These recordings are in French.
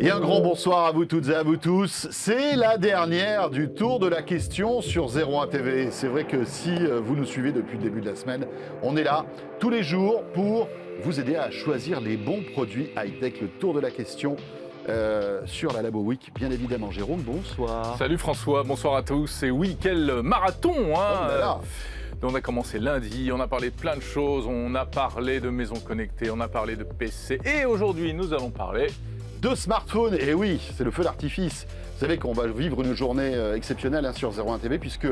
Et un grand bonsoir à vous toutes et à vous tous. C'est la dernière du tour de la question sur 01 TV. C'est vrai que si vous nous suivez depuis le début de la semaine, on est là tous les jours pour vous aider à choisir les bons produits high-tech. Le tour de la question sur la Labo Week, bien évidemment. Jérôme, bonsoir. Salut François, bonsoir à tous. Et oui, quel marathon On a commencé lundi, on a parlé de plein de choses, on a parlé de maisons connectées, on a parlé de PC. Et aujourd'hui, nous allons parler de smartphones. Et oui, c'est le feu d'artifice. Vous savez qu'on va vivre une journée exceptionnelle sur 01 TV, puisque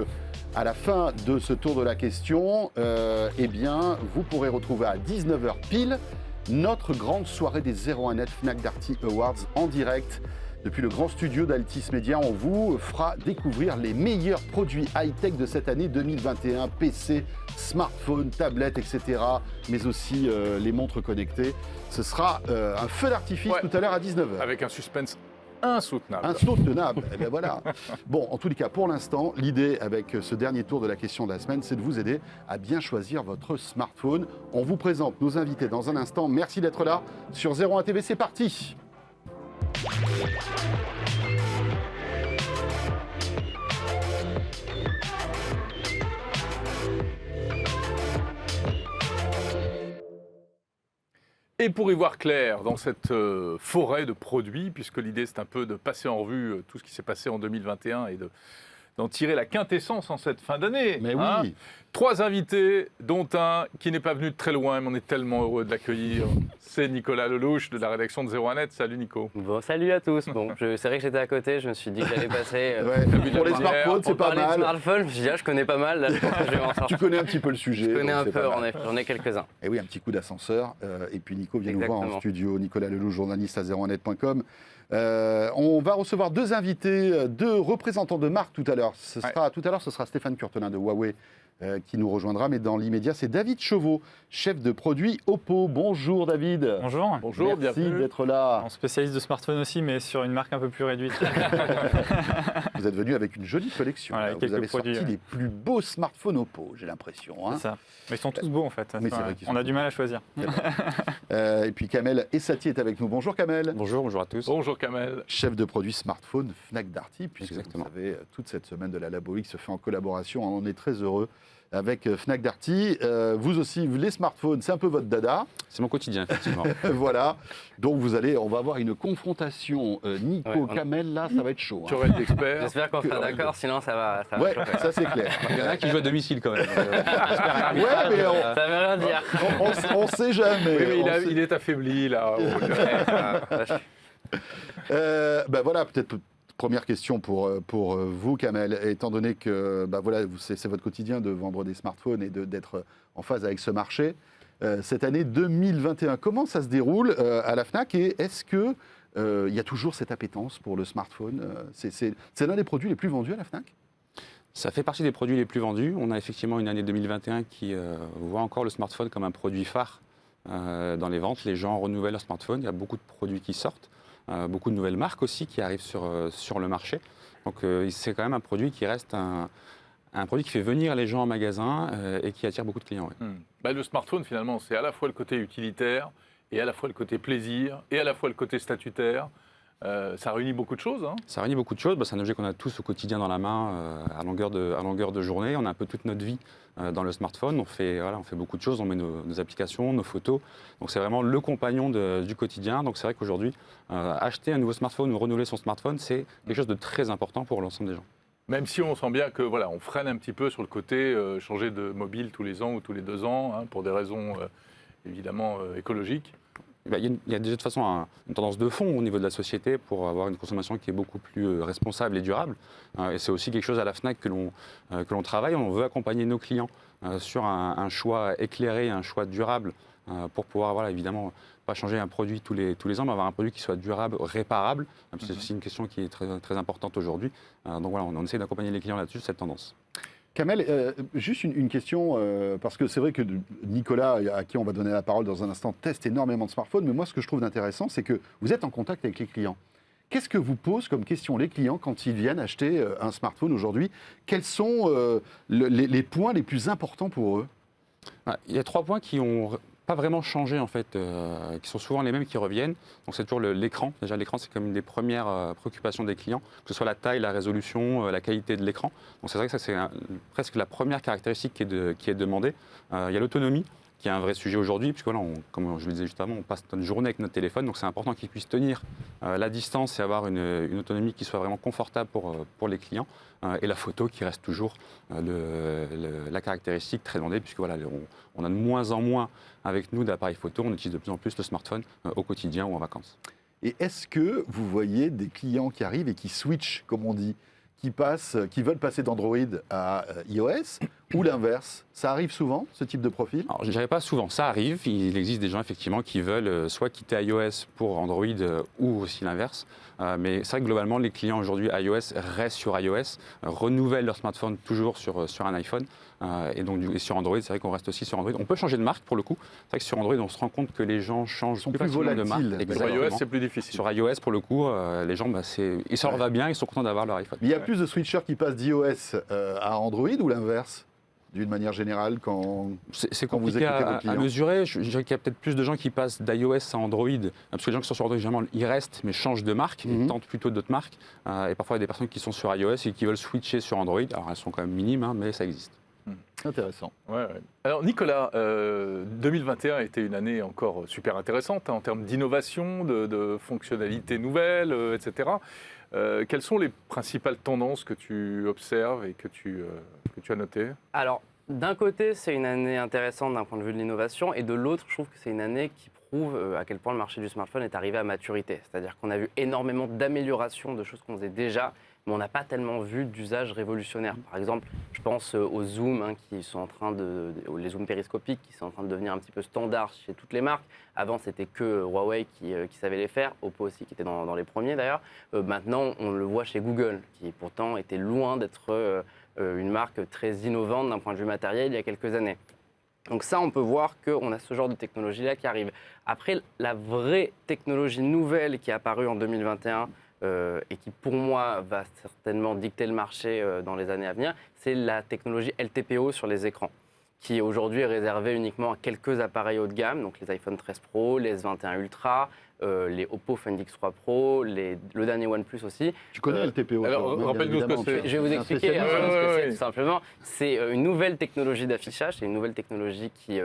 à la fin de ce tour de la question, eh bien, vous pourrez retrouver à 19h pile notre grande soirée des 01net Fnac Darty Awards en direct. Depuis le grand studio d'Altis Media, on vous fera découvrir les meilleurs produits high-tech de cette année 2021, PC, smartphones, tablettes, etc., mais aussi les montres connectées. Ce sera un feu d'artifice tout à l'heure à 19h. avec un suspense insoutenable. Insoutenable, et bien voilà. Bon, en tous les cas, pour l'instant, l'idée avec ce dernier tour de la question de la semaine, c'est de vous aider à bien choisir votre smartphone. On vous présente nos invités dans un instant. Merci d'être là sur 01 TV, c'est parti. Et pour y voir clair dans cette forêt de produits, puisque l'idée c'est un peu de passer en revue tout ce qui s'est passé en 2021 et d'en tirer la quintessence en cette fin d'année. Mais oui. 3 invités, dont un qui n'est pas venu de très loin, mais on est tellement heureux de l'accueillir. C'est Nicolas Lelouch de la rédaction de 01net. Salut Nico. Bon, salut à tous. Bon, c'est vrai que j'étais à côté, je me suis dit que j'allais passer. Pour les smartphones, c'est pas mal. De smartphones, je me suis dit, je connais pas mal. Là, je pense que je vais m'en sortir. Tu connais un petit peu le sujet. Je connais un peu, j'en ai quelques-uns. Et oui, un petit coup d'ascenseur. Et puis Nico vient nous voir en studio. Nicolas Lelouch, journaliste à 01net.com. On va recevoir 2 invités, 2 représentants de marque tout à l'heure. Ce sera Stéphane Curtelin de Huawei qui nous rejoindra, mais dans l'immédiat, c'est David Chauveau, chef de produit Oppo. Bonjour David. Bonjour. Bonjour, merci bienvenue. d'être là. En spécialiste de smartphone aussi, mais sur une marque un peu plus réduite. Vous êtes venu avec une jolie collection. Voilà, vous avez produits, sorti les plus beaux smartphones Oppo, j'ai l'impression. Hein. C'est ça. Mais ils sont tous beaux en fait. Mais c'est vrai qu'ils sont on a du mal à choisir. Et puis Kamel Essati est avec nous. Bonjour Kamel. Bonjour à tous. Bonjour Kamel. Chef de produit smartphone Fnac Darty, puisque Exactement. vous savez, toute cette semaine de la Labo Week se fait en collaboration. On en est très heureux avec Fnac Darty. Vous aussi, les smartphones, c'est un peu votre dada. C'est mon quotidien, effectivement. Voilà. Donc on va avoir une confrontation Nico-Kamel, là, ça va être chaud. Tu aurais été expert. J'espère qu'on sera d'accord, sinon ça va Ouais, chauffer. ça c'est clair. Il y en a un qui joue à domicile quand même. Ouais, mais Ça veut rien dire. on sait jamais. Oui, mais On sait- il est affaibli là. Ben voilà, peut-être première question pour vous, Kamel. Étant donné que voilà, c'est votre quotidien de vendre des smartphones et d'être en phase avec ce marché. Cette année 2021, comment ça se déroule à la Fnac et est-ce que il y a toujours cette appétence pour le smartphone c'est l'un des produits les plus vendus à la Fnac? Ça fait partie des produits les plus vendus. On a effectivement une année 2021 qui voit encore le smartphone comme un produit phare dans les ventes. Les gens renouvellent leur smartphone. Il y a beaucoup de produits qui sortent. Beaucoup de nouvelles marques aussi qui arrivent sur le marché. Donc c'est quand même un produit qui reste un produit qui fait venir les gens en magasin et qui attire beaucoup de clients. Ouais. Le smartphone finalement, c'est à la fois le côté utilitaire et à la fois le côté plaisir et à la fois le côté statutaire. Ça réunit beaucoup de choses. Hein. Ça réunit beaucoup de choses. C'est un objet qu'on a tous au quotidien dans la main, à longueur de journée. On a un peu toute notre vie dans le smartphone. On fait beaucoup de choses. On met nos applications, nos photos. Donc c'est vraiment le compagnon du quotidien. Donc c'est vrai qu'aujourd'hui, acheter un nouveau smartphone ou renouveler son smartphone, c'est quelque chose de très important pour l'ensemble des gens. Même si on sent bien que on freine un petit peu sur le côté changer de mobile tous les ans ou tous les 2 ans, hein, pour des raisons évidemment écologiques. Il y a déjà de toute façon une tendance de fond au niveau de la société pour avoir une consommation qui est beaucoup plus responsable et durable. Et c'est aussi quelque chose à la Fnac que l'on travaille. On veut accompagner nos clients sur un choix éclairé, un choix durable pour pouvoir évidemment pas changer un produit tous les ans, mais avoir un produit qui soit durable, réparable. C'est aussi une question qui est très, très importante aujourd'hui. Donc voilà, on essaie d'accompagner les clients là-dessus, cette tendance. Kamel, juste une question, parce que c'est vrai que Nicolas, à qui on va donner la parole dans un instant, teste énormément de smartphones, mais moi ce que je trouve intéressant, c'est que vous êtes en contact avec les clients. Qu'est-ce que vous posent comme question les clients quand ils viennent acheter un smartphone aujourd'hui? Quels sont les points les plus importants pour eux? Il y a 3 points qui ont pas vraiment changé en fait, qui sont souvent les mêmes qui reviennent. Donc c'est toujours l'écran. Déjà l'écran c'est comme une des premières préoccupations des clients, que ce soit la taille, la résolution, la qualité de l'écran. Donc c'est vrai que ça c'est presque la première caractéristique qui est demandée. Il y a l'autonomie, qui est un vrai sujet aujourd'hui, puisque voilà, comme je le disais juste avant, on passe notre journée avec notre téléphone, donc c'est important qu'il puisse tenir la distance et avoir une autonomie qui soit vraiment confortable pour les clients. Et la photo qui reste toujours la caractéristique très demandée, puisque voilà, on a de moins en moins avec nous d'appareils photo, on utilise de plus en plus le smartphone au quotidien ou en vacances. Et est-ce que vous voyez des clients qui arrivent et qui switchent, comme on dit, qui veulent passer d'Android à iOS ou l'inverse? Ça arrive souvent, ce type de profil? Alors, je ne dirais pas souvent, ça arrive. Il existe des gens effectivement qui veulent soit quitter iOS pour Android ou aussi l'inverse. Mais c'est vrai que globalement, les clients aujourd'hui iOS restent sur iOS, renouvellent leur smartphone toujours sur un iPhone. Et donc et sur Android, c'est vrai qu'on reste aussi sur Android. On peut changer de marque pour le coup. C'est vrai que sur Android, on se rend compte que les gens changent plus facilement de marque. volatiles. Sur iOS, c'est plus difficile. Sur iOS, pour le coup, les gens, ça leur va bien, ils sont contents d'avoir leur iPhone. Mais il y a plus de switchers qui passent d'iOS à Android ou l'inverse, d'une manière générale, quand C'est quand vous compliqué écoutez vos à clients? mesurer. Je dirais qu'il y a peut-être plus de gens qui passent d'iOS à Android, parce que les gens qui sont sur Android, généralement, ils restent, mais changent de marque, ils tentent plutôt d'autres marques. Et parfois, il y a des personnes qui sont sur iOS et qui veulent switcher sur Android. Alors, elles sont quand même minimes, hein, mais ça existe. Intéressant. Ouais. Alors Nicolas, 2021 a été une année encore super intéressante en termes d'innovation, de fonctionnalités nouvelles, etc. Quelles sont les principales tendances que tu observes et que tu as notées? Alors, d'un côté, c'est une année intéressante d'un point de vue de l'innovation, et de l'autre, je trouve que c'est une année qui prouve à quel point le marché du smartphone est arrivé à maturité. C'est-à-dire qu'on a vu énormément d'améliorations de choses qu'on faisait déjà, mais on n'a pas tellement vu d'usage révolutionnaire. Par exemple, je pense aux zooms qui sont en train les zooms périscopiques qui sont en train de devenir un petit peu standard chez toutes les marques. Avant, c'était que Huawei qui savait les faire, Oppo aussi qui était dans les premiers d'ailleurs. Maintenant, on le voit chez Google, qui pourtant était loin d'être une marque très innovante d'un point de vue matériel il y a quelques années. Donc ça, on peut voir qu'on a ce genre de technologie-là qui arrive. Après, la vraie technologie nouvelle qui est apparue en 2021, et qui pour moi va certainement dicter le marché dans les années à venir, c'est la technologie LTPO sur les écrans, qui aujourd'hui est réservée uniquement à quelques appareils haut de gamme, donc les iPhone 13 Pro, les S21 Ultra, les Oppo Find X3 Pro, le dernier OnePlus aussi. Tu connais LTPO? alors, toi, rappelle-nous ce que évidemment. c'est. Je vais vous un expliquer spécialiste. ce que c'est Ouais. tout simplement. C'est une nouvelle technologie d'affichage, c'est une nouvelle technologie qui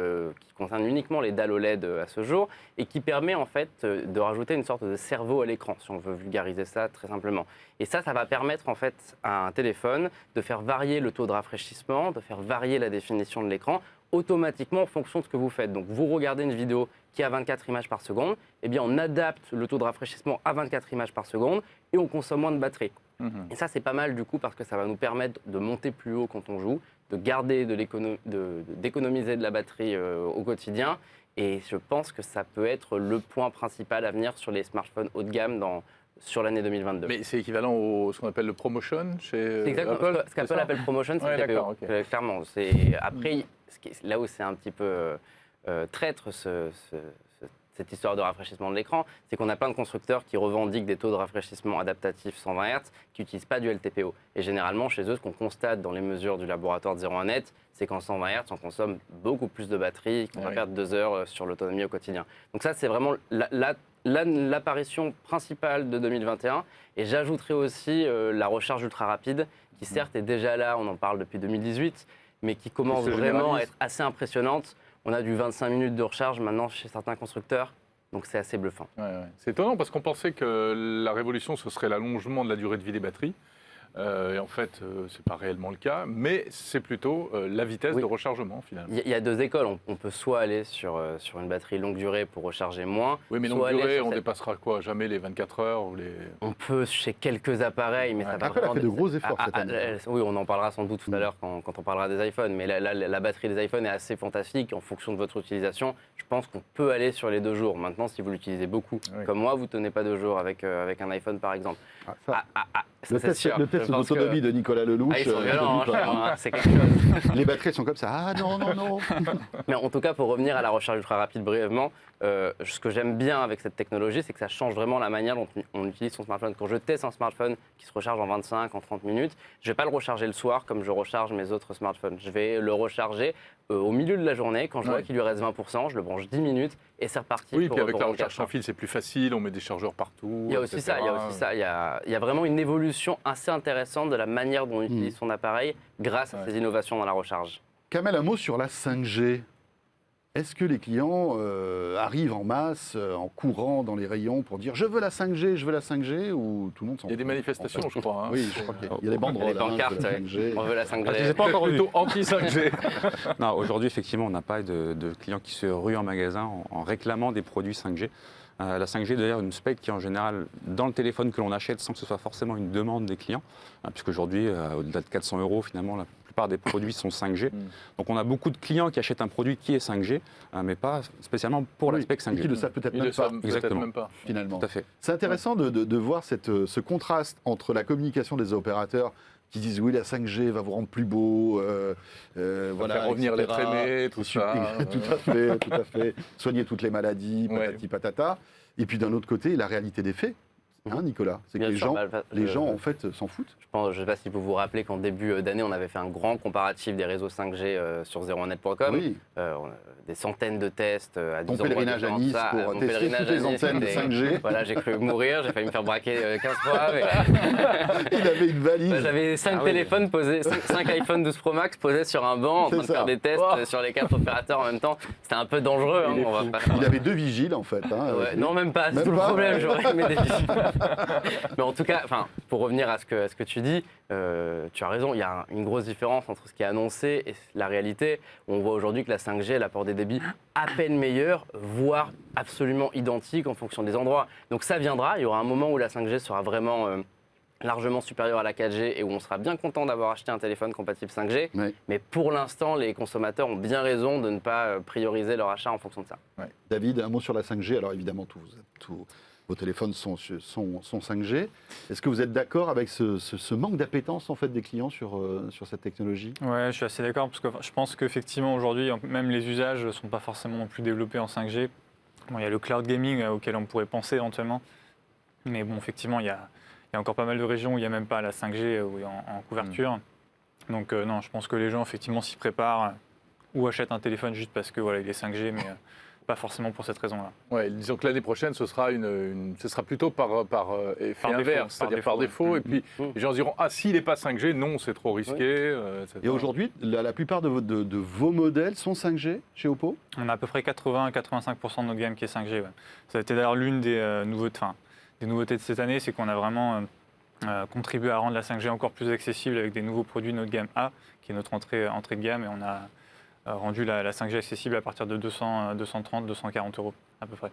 concerne uniquement les dalles OLED à ce jour et qui permet en fait de rajouter une sorte de cerveau à l'écran, si on veut vulgariser ça très simplement. Et ça va permettre en fait à un téléphone de faire varier le taux de rafraîchissement, de faire varier la définition de l'écran automatiquement en fonction de ce que vous faites. Donc vous regardez une vidéo qui a 24 images par seconde, eh bien on adapte le taux de rafraîchissement à 24 images par seconde et on consomme moins de batterie. Et ça c'est pas mal du coup parce que ça va nous permettre de monter plus haut quand on joue, de garder d'économiser de la batterie au quotidien, et je pense que ça peut être le point principal à venir sur les smartphones haut de gamme sur l'année 2022. Mais c'est équivalent au ce qu'on appelle le promotion chez C'est exactement Apple, ce qu'Apple ça appelle promotion, c'est Ouais, le TPO. d'accord, ok. Clairement. Après, là où c'est un petit peu traître cette histoire de rafraîchissement de l'écran, c'est qu'on a plein de constructeurs qui revendiquent des taux de rafraîchissement adaptatifs 120 Hz qui n'utilisent pas du LTPO. Et généralement, chez eux, ce qu'on constate dans les mesures du laboratoire de 01net, c'est qu'en 120 Hz, on consomme beaucoup plus de batterie, qu'on va Oui. perdre 2 heures sur l'autonomie au quotidien. Donc ça, c'est vraiment l'apparition principale de 2021. Et j'ajouterai aussi la recharge ultra rapide, qui certes est déjà là, on en parle depuis 2018, mais qui commence se vraiment à généralise. être assez impressionnante. On a du 25 minutes de recharge maintenant chez certains constructeurs, donc c'est assez bluffant. Ouais. C'est étonnant parce qu'on pensait que la révolution, ce serait l'allongement de la durée de vie des batteries. Et en fait, ce n'est pas réellement le cas, mais c'est plutôt la vitesse Oui. de rechargement finalement. Il y a deux écoles. On peut soit aller sur une batterie longue durée pour recharger moins. Oui, mais soit longue aller durée, sur on cette- dépassera quoi? Jamais les 24 heures ou les... On peut chez quelques appareils, mais ça va Apple a vraiment... fait de gros efforts cette année. Oui, on en parlera sans doute tout à l'heure quand on parlera des iPhones, mais la batterie des iPhones est assez fantastique en fonction de votre utilisation. Je pense qu'on peut aller sur les 2 jours. Maintenant, si vous l'utilisez beaucoup, Oui. comme moi, vous ne tenez pas 2 jours avec un iPhone par exemple. Ah, ça. Ça, Le c'est test, sûr. le test Je pense que- d'autonomie de Nicolas Lelouch. Ils sont je violents, te dis pas. c'est quelque chose. Les batteries sont comme ça. Ah non, non, non. Mais en tout cas, pour revenir à la recharge ultra rapide brièvement, ce que j'aime bien avec cette technologie, c'est que ça change vraiment la manière dont on utilise son smartphone. Quand je teste un smartphone qui se recharge en 25, en 30 minutes, je ne vais pas le recharger le soir comme je recharge mes autres smartphones. Je vais le recharger au milieu de la journée. Quand je vois qu'il lui reste 20%, je le branche 10 minutes et c'est reparti. Oui, pour, puis avec pour la 24 recharge sans heures. fil, c'est plus facile, on met des chargeurs partout. Il y a aussi ça, il y a aussi ça. Il y a vraiment une évolution assez intéressante de la manière dont on utilise son appareil grâce à ces innovations dans la recharge. Kamel, un mot sur la 5G. Est-ce que les clients arrivent en masse, en courant dans les rayons pour dire « je veux la 5G, je veux la 5G » ou tout le monde s'en Il y a des fout, manifestations, en fait. je crois. Hein. Oui, je crois qu'il y a des banderoles. Les pancartes, de la 5G. on veut la 5G. Je les ai pas encore vus. Plutôt anti-5G. Non, aujourd'hui, effectivement, on n'a pas de clients qui se ruent en magasin en réclamant des produits 5G. La 5G, d'ailleurs, une spec qui est en général dans le téléphone que l'on achète sans que ce soit forcément une demande des clients, puisqu'aujourd'hui, au-delà de 400 €, finalement, la plupart des produits sont 5G. Donc on a beaucoup de clients qui achètent un produit qui est 5G, mais pas spécialement pour la spec 5G. Qui ne le savent peut-être Ils même le pas, savent peut-être Exactement. même pas. finalement. Tout à fait. C'est intéressant de voir ce contraste entre la communication des opérateurs qui disent oui, la 5G va vous rendre plus beau, voilà, faire revenir etc. l'être aimé, tout ça. Tout à fait, tout à fait. Soigner toutes les maladies, Ouais. patati patata. Et puis d'un autre côté, la réalité des faits, hein, Nicolas, c'est que Bien les sûr, gens en fait s'en foutent. Je ne sais pas si vous vous rappelez qu'en début d'année, on avait fait un grand comparatif des réseaux 5G sur 01net.com. Oui. Des centaines de tests à 10 Ton pèlerinage à Nice pour tester toutes les antennes de 5G. Voilà, j'ai cru mourir, j'ai failli me faire braquer 15 fois. Mais... Il avait une valise. J'avais 5 téléphones posés, 5 iPhone 12 Pro Max posés sur un banc en train de C'est ça. faire des tests sur les 4 opérateurs en même temps. C'était un peu dangereux. Hein, on va pas faire- Il avait 2 vigiles en fait. Hein, Ouais, non, même pas, c'est Même tout le pas problème, j'aurais aimé des visites. Mais en tout cas, pour revenir à ce que tu dis, tu as raison, il y a une grosse différence entre ce qui est annoncé et la réalité. On voit aujourd'hui que la 5G, elle apporte des débits à peine meilleurs, voire absolument identiques en fonction des endroits. Donc ça viendra, il y aura un moment où la 5G sera vraiment largement supérieure à la 4G et où on sera bien content d'avoir acheté un téléphone compatible 5G. Oui. Mais pour l'instant, les consommateurs ont bien raison de ne pas prioriser leur achat en fonction de ça. David, un mot sur la 5G. Alors évidemment, tous vos téléphones sont 5G. Est-ce que vous êtes d'accord avec ce manque d'appétence en fait des clients sur cette technologie? Ouais, je suis assez d'accord parce que je pense qu'effectivement aujourd'hui, même les usages ne sont pas forcément non plus développés en 5G. Bon, il y a le cloud gaming auquel on pourrait penser éventuellement, mais bon, effectivement, il y a encore pas mal de régions où il n'y a même pas la 5G en couverture. Donc non, je pense que les gens effectivement s'y préparent ou achètent un téléphone juste parce que voilà, il est 5G, mais pas forcément pour cette raison-là. Ouais, disons que l'année prochaine, ce sera plutôt par effet Par défaut, inverse, par c'est-à-dire par défaut. défaut, Et puis les gens diront ah s'il n'est pas 5G, non, c'est trop risqué. etc. Et aujourd'hui, la plupart de vos modèles sont 5G chez Oppo? On a à peu près 80 à 85% de notre gamme qui est 5G. Ouais. Ça a été d'ailleurs l'une des nouveautés de cette année, c'est qu'on a vraiment contribué à rendre la 5G encore plus accessible avec des nouveaux produits de notre gamme A, qui est notre entrée de gamme, et on a rendu la 5G accessible à partir de 230, 240 € à peu près.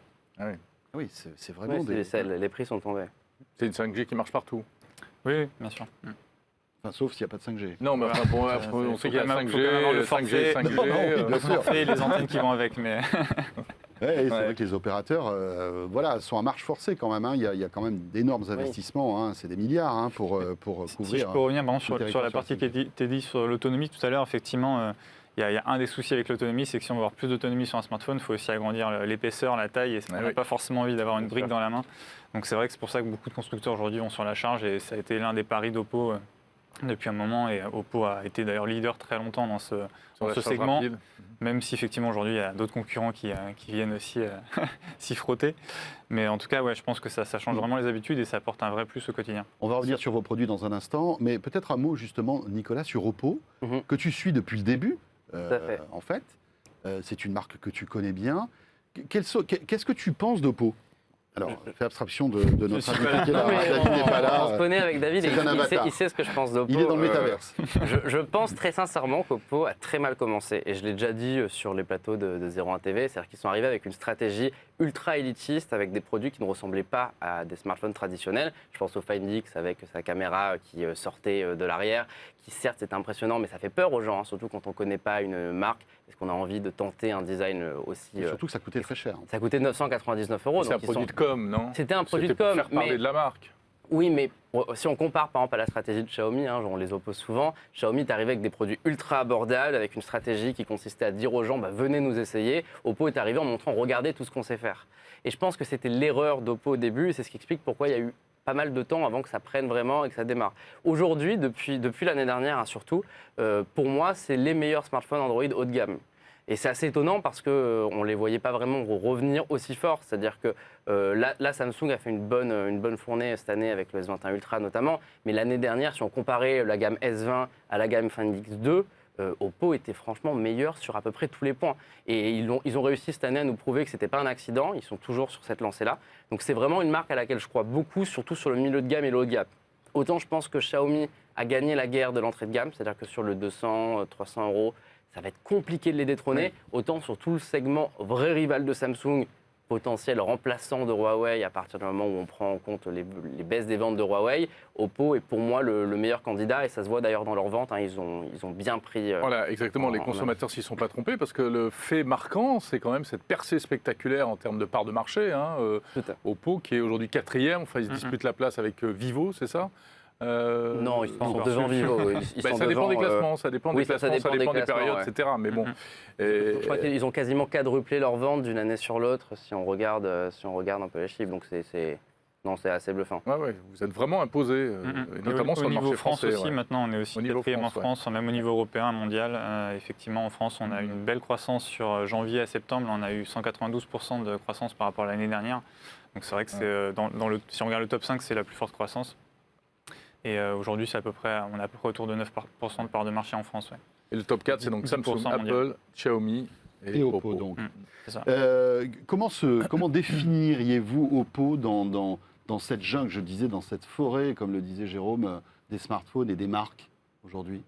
Oui, c'est vraiment Ouais, les prix sont tombés. C'est une 5G qui marche partout. Oui, bien sûr. Enfin, sauf s'il n'y a pas de 5G. Non, mais enfin, bon, après, on sait qu'il y a faut quand même avoir 5G, le 5G, forfait. 5G. Non, oui, bien sûr. Et les antennes qui vont avec, mais Ouais, et c'est vrai que les opérateurs sont à marche forcée quand même. Hein. Il y a quand même d'énormes investissements. Hein. C'est des milliards hein, pour si couvrir. je peux revenir par exemple, le sur territoire la partie sur qui était dit sur l'autonomie tout à l'heure, effectivement, il y a un des soucis avec l'autonomie, c'est que si on veut avoir plus d'autonomie sur un smartphone, il faut aussi agrandir l'épaisseur, la taille, et on n'a pas forcément envie d'avoir une brique dans la main. Donc c'est vrai que c'est pour ça que beaucoup de constructeurs aujourd'hui vont sur la charge, et ça a été l'un des paris d'Oppo depuis un moment, et Oppo a été d'ailleurs leader très longtemps dans ce segment, Rapide. même si effectivement aujourd'hui il y a d'autres concurrents qui viennent aussi s'y frotter. Mais en tout cas, ouais, je pense que ça change vraiment les habitudes et ça apporte un vrai plus au quotidien. On va revenir sur vos produits dans un instant, mais peut-être un mot justement, Nicolas, sur Oppo, que tu suis depuis le début. à fait. En fait, c'est une marque que tu connais bien. Qu'est-ce que tu penses d'Oppo? Alors, fais abstraction de notre suis pas invité qui est là. Non, mais David n'est pas là. on se connaît avec David et C'est un avatar. il sait ce que je pense d'Oppo. Il est dans le métaverse. Je pense très sincèrement qu'Oppo a très mal commencé. Et je l'ai déjà dit sur les plateaux de 01 TV, c'est-à-dire qu'ils sont arrivés avec une stratégie ultra élitiste, avec des produits qui ne ressemblaient pas à des smartphones traditionnels. Je pense au Find X avec sa caméra qui sortait de l'arrière, qui certes c'est impressionnant, mais ça fait peur aux gens, hein, surtout quand on ne connaît pas une marque. Est-ce qu'on a envie de tenter un design aussi... Surtout que ça coûtait très cher. Ça coûtait 999 €. C'est un produit de com, non? C'était un produit de C'était pour com, faire parler mais de la marque. Oui, mais si on compare par exemple à la stratégie de Xiaomi, hein, on les oppose souvent, Xiaomi est arrivé avec des produits ultra abordables, avec une stratégie qui consistait à dire aux gens venez nous essayer. Oppo est arrivé en montrant regardez tout ce qu'on sait faire. Et je pense que c'était l'erreur d'Oppo au début, et c'est ce qui explique pourquoi il y a eu pas mal de temps avant que ça prenne vraiment et que ça démarre. Aujourd'hui, depuis l'année dernière hein, surtout, pour moi, c'est les meilleurs smartphones Android haut de gamme. Et c'est assez étonnant parce qu'on ne les voyait pas vraiment revenir aussi fort. C'est-à-dire que là, Samsung a fait une bonne fournée cette année avec le S21 Ultra notamment. Mais l'année dernière, si on comparait la gamme S20 à la gamme Find X2, Oppo était franchement meilleur sur à peu près tous les points. Et ils ont réussi cette année à nous prouver que ce n'était pas un accident. Ils sont toujours sur cette lancée-là. Donc c'est vraiment une marque à laquelle je crois beaucoup, surtout sur le milieu de gamme et le haut de gamme. Autant je pense que Xiaomi a gagné la guerre de l'entrée de gamme, c'est-à-dire que sur le 200, 300 euros, ça va être compliqué de les détrôner. Oui. Autant sur tout le segment vrai rival de Samsung, potentiel remplaçant de Huawei à partir du moment où on prend en compte les baisses des ventes de Huawei, Oppo est pour moi le meilleur candidat et ça se voit d'ailleurs dans leurs ventes. Hein, ils ont bien pris. Voilà, exactement. Les consommateurs s'y sont pas trompés parce que le fait marquant, c'est quand même cette percée spectaculaire en termes de part de marché. Hein, Oppo qui est aujourd'hui 4e, enfin ils se disputent la place avec Vivo, c'est ça? Non, ils sont devant Vivo. Ça dépend des classements, ça dépend des périodes, ouais. etc. Mais bon, je crois qu'ils ont quasiment quadruplé leurs ventes d'une année sur l'autre si on regarde un peu les chiffres. Donc c'est assez bluffant. Ouais, vous êtes vraiment imposé, notamment sur le marché France français. Aussi, ouais. Maintenant, on est aussi quatrième en France, même au niveau européen, mondial. Effectivement, en France, on a eu une belle croissance sur janvier à septembre. On a eu 192% de croissance par rapport à l'année dernière. Donc c'est vrai que si on regarde le top 5, c'est la plus forte croissance. Et aujourd'hui, on est à peu près autour de 9% de part de marché en France. Ouais. Et le top 4, c'est donc Samsung, Apple, Xiaomi et Oppo. Donc. C'est ça. Comment définiriez-vous Oppo dans cette jungle, je disais, dans cette forêt, comme le disait Jérôme, des smartphones et des marques aujourd'hui?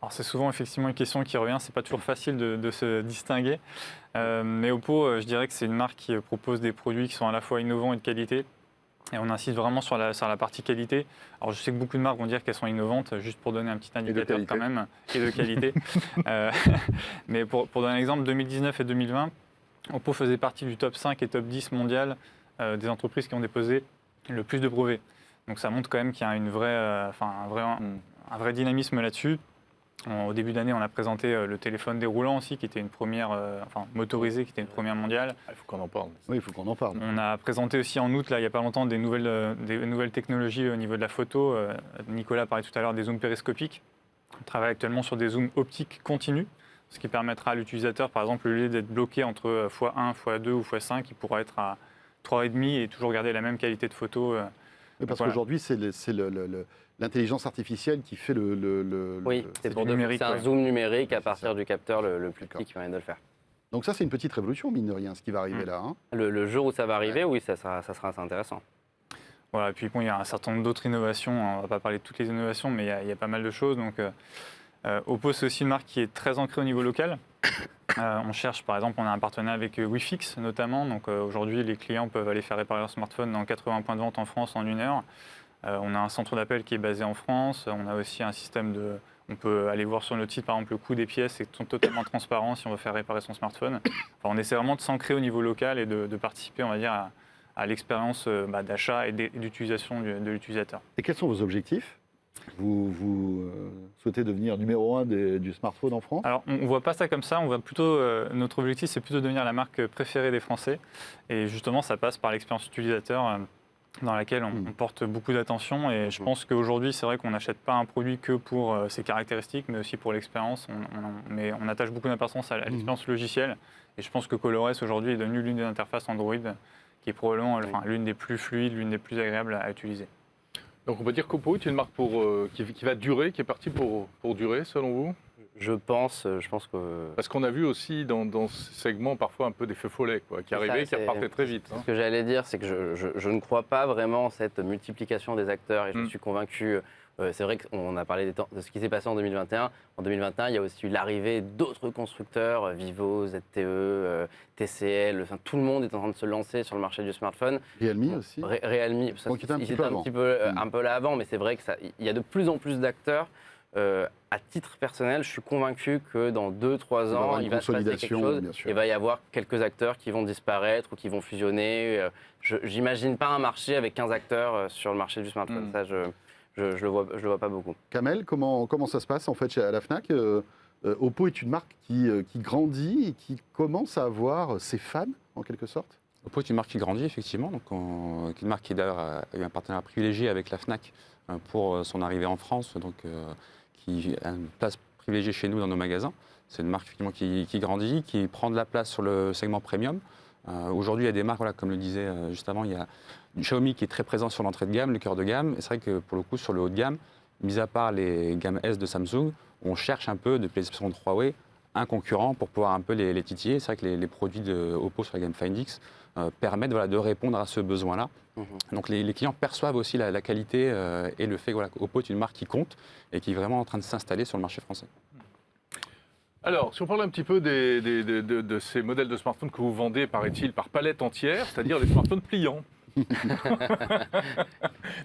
Alors c'est souvent effectivement une question qui revient, c'est pas toujours facile de se distinguer. Mais Oppo, je dirais que c'est une marque qui propose des produits qui sont à la fois innovants et de qualité. Et on insiste vraiment sur la partie qualité. Alors je sais que beaucoup de marques vont dire qu'elles sont innovantes, juste pour donner un petit indicateur quand même, et de qualité. Mais pour donner un exemple, 2019 et 2020, Oppo faisait partie du top 5 et top 10 mondial des entreprises qui ont déposé le plus de brevets. Donc ça montre quand même qu'il y a un vrai dynamisme là-dessus. Au début d'année, on a présenté le téléphone déroulant aussi, qui était une première, motorisé, qui était une première mondiale. Il faut qu'on en parle. Oui, il faut qu'on en parle. On a présenté aussi en août, là, il n'y a pas longtemps, des nouvelles technologies au niveau de la photo. Nicolas parlait tout à l'heure des zooms périscopiques. On travaille actuellement sur des zooms optiques continus, ce qui permettra à l'utilisateur, par exemple, au lieu d'être bloqué entre x1, x2 ou x5, il pourra être à 3,5 et toujours garder la même qualité de photo. Oui, parce qu'aujourd'hui, c'est l'intelligence artificielle qui fait c'est un zoom numérique à partir du capteur le plus petit qui permet de le faire. Donc ça, c'est une petite révolution, mine de rien, ce qui va arriver là. Hein. Le jour où ça va arriver, oui, ça sera assez intéressant. Voilà, et puis bon, il y a un certain nombre d'autres innovations. On ne va pas parler de toutes les innovations, mais il y a pas mal de choses. Donc, Oppo, c'est aussi une marque qui est très ancrée au niveau local. On cherche, par exemple, on a un partenariat avec Wifix notamment. Donc aujourd'hui, les clients peuvent aller faire réparer leur smartphone dans 80 points de vente en France en 1 heure. On a un centre d'appel qui est basé en France. On a aussi un système on peut aller voir sur notre site, par exemple, le coût des pièces. C'est totalement transparent si on veut faire réparer son smartphone. Enfin, on essaie vraiment de s'ancrer au niveau local et de participer, on va dire, à l'expérience d'achat et d'utilisation de l'utilisateur. Et quels sont vos objectifs ? Vous souhaitez devenir numéro 1 du smartphone en France ? Alors, on ne voit pas ça comme ça. On voit plutôt, notre objectif, c'est plutôt de devenir la marque préférée des Français. Et justement, ça passe par l'expérience utilisateur dans laquelle on porte beaucoup d'attention. Et je pense qu'aujourd'hui, c'est vrai qu'on n'achète pas un produit que pour ses caractéristiques, mais aussi pour l'expérience. Mais on attache beaucoup d'importance à l'expérience logicielle. Et je pense que ColorOS, aujourd'hui, est devenue l'une des interfaces Android qui est probablement l'une des plus fluides, l'une des plus agréables à utiliser. Donc on peut dire qu'Oppo est une marque qui va durer, qui est partie pour durer, selon vous ? Je pense que... Parce qu'on a vu aussi dans ce segment parfois un peu des feux follets, qui arrivaient et qui repartaient très vite. Ce que j'allais dire, c'est que je ne crois pas vraiment en cette multiplication des acteurs et je suis convaincu... c'est vrai qu'on a parlé de ce qui s'est passé en 2021. En 2021, il y a aussi eu l'arrivée d'autres constructeurs, Vivo, ZTE, TCL, tout le monde est en train de se lancer sur le marché du smartphone. Realme aussi. Realme, ils étaient un petit peu là avant, mais c'est vrai qu'il y a de plus en plus d'acteurs. À titre personnel, je suis convaincu que dans 2-3 avoir ans, une il va se passer quelque consolidation, chose. bien sûr. Il va y avoir quelques acteurs qui vont disparaître ou qui vont fusionner. J'imagine pas un marché avec 15 acteurs sur le marché du smartphone. Ça, je le vois pas beaucoup. Kamel, comment ça se passe en fait à la Fnac Oppo est une marque qui grandit et qui commence à avoir ses fans en quelque sorte. Oppo est une marque qui grandit, effectivement, donc une marque qui d'ailleurs a eu un partenariat privilégié avec la Fnac pour son arrivée en France, donc qui a une place privilégiée chez nous dans nos magasins. C'est une marque effectivement qui grandit, qui prend de la place sur le segment premium. Aujourd'hui, il y a des marques, voilà, comme le disait juste avant, il y a Xiaomi qui est très présent sur l'entrée de gamme, le cœur de gamme. Et c'est vrai que pour le coup, sur le haut de gamme, mis à part les gammes S de Samsung, on cherche un peu, depuis l'exception de Huawei, un concurrent pour pouvoir un peu les titiller. C'est vrai que les produits de Oppo sur la gamme Find X permettent de répondre à ce besoin-là. Donc les clients perçoivent aussi la qualité et le fait qu'Oppo est une marque qui compte et qui est vraiment en train de s'installer sur le marché français. Alors, si on parle un petit peu de ces modèles de smartphones que vous vendez, paraît-il, par palette entière, c'est-à-dire des smartphones pliants.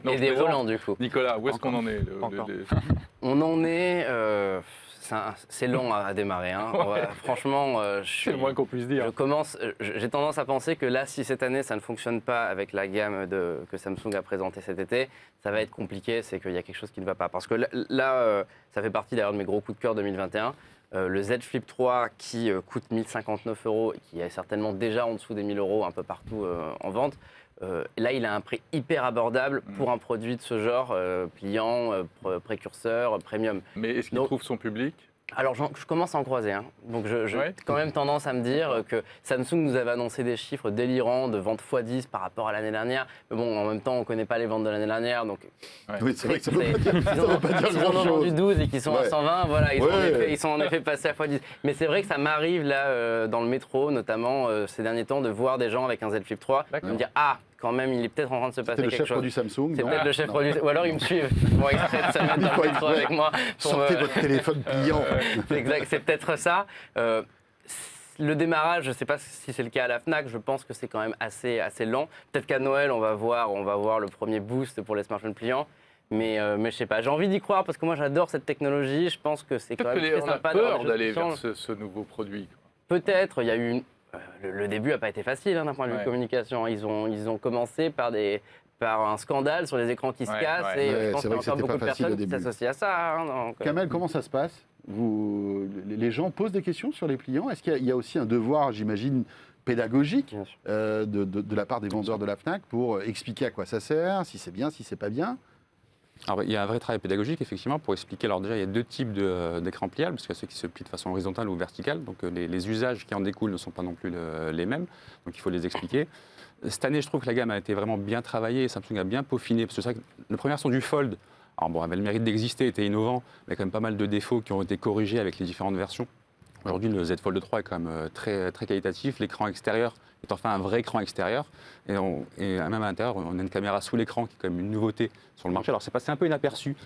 Et des volants, du coup. Nicolas, où est-ce qu'on en est On en est... c'est long à démarrer. Hein. Ouais. Franchement, C'est le moins qu'on puisse dire. j'ai tendance à penser que là, si cette année, ça ne fonctionne pas avec la gamme que Samsung a présentée cet été, ça va être compliqué, c'est qu'il y a quelque chose qui ne va pas. Parce que là, ça fait partie d'ailleurs de mes gros coups de cœur 2021. Le Z Flip 3 qui coûte 1059 € et qui est certainement déjà en dessous des 1000 € un peu partout en vente. Là, il a un prix hyper abordable pour un produit de ce genre, pliant, précurseur, premium. Mais est-ce qu'il trouve son public ? Alors, je commence à en croiser. Hein. Donc, j'ai quand même tendance à me dire que Samsung nous avait annoncé des chiffres délirants de ventes x10 par rapport à l'année dernière. Mais bon, en même temps, on ne connaît pas les ventes de l'année dernière. Donc, Oui, c'est vrai que ça Ils en ont vendu 12 et qu'ils sont à 120, voilà, ils sont en effet passés à x10. Mais c'est vrai que ça m'arrive là, dans le métro, notamment ces derniers temps, de voir des gens avec un Z Flip 3 et me dire « Ah, quand même, il est peut-être en train de se passer quelque chose. » C'est le chef produit Samsung. C'est non peut-être le chef produit. Ou alors ils me suivent pour exprès de se mettre dans le métro avec moi. Sortez votre téléphone pliant. C'est exact, c'est peut-être ça. Le démarrage, je ne sais pas si c'est le cas à la Fnac, je pense que c'est quand même assez lent. Peut-être qu'à Noël, on va voir le premier boost pour les smartphones pliants. Mais je sais pas, j'ai envie d'y croire parce que moi j'adore cette technologie, je pense que c'est quand même très sympa. On a peur d'aller vers ce nouveau produit. Peut-être, il y a eu le début n'a pas été facile hein, d'un point de vue communication. Ils ont commencé par un scandale sur les écrans qui se cassent et je pense qu'il y a encore beaucoup de personnes qui s'associent à ça. Hein, donc, Kamel, comment ça se passe les gens posent des questions sur les pliants. Est-ce qu'il y a aussi un devoir, j'imagine, pédagogique de la part des vendeurs de la Fnac pour expliquer à quoi ça sert, si c'est bien, si c'est pas bien? Alors, il y a un vrai travail pédagogique, effectivement, pour expliquer. Alors déjà, il y a deux types d'écrans pliables, parce qu'il y a ceux qui se plient de façon horizontale ou verticale. Donc les usages qui en découlent ne sont pas non plus les mêmes. Donc il faut les expliquer. Cette année, je trouve que la gamme a été vraiment bien travaillée. Samsung a bien peaufiné. Parce que c'est vrai que la première version du Fold, alors bon, avait le mérite d'exister, était innovant, mais il y a quand même pas mal de défauts qui ont été corrigés avec les différentes versions. Aujourd'hui, le Z Fold 3 est quand même très, très qualitatif. L'écran extérieur est enfin un vrai écran extérieur. Et même à l'intérieur, on a une caméra sous l'écran qui est quand même une nouveauté sur le marché. Alors, c'est passé un peu inaperçu,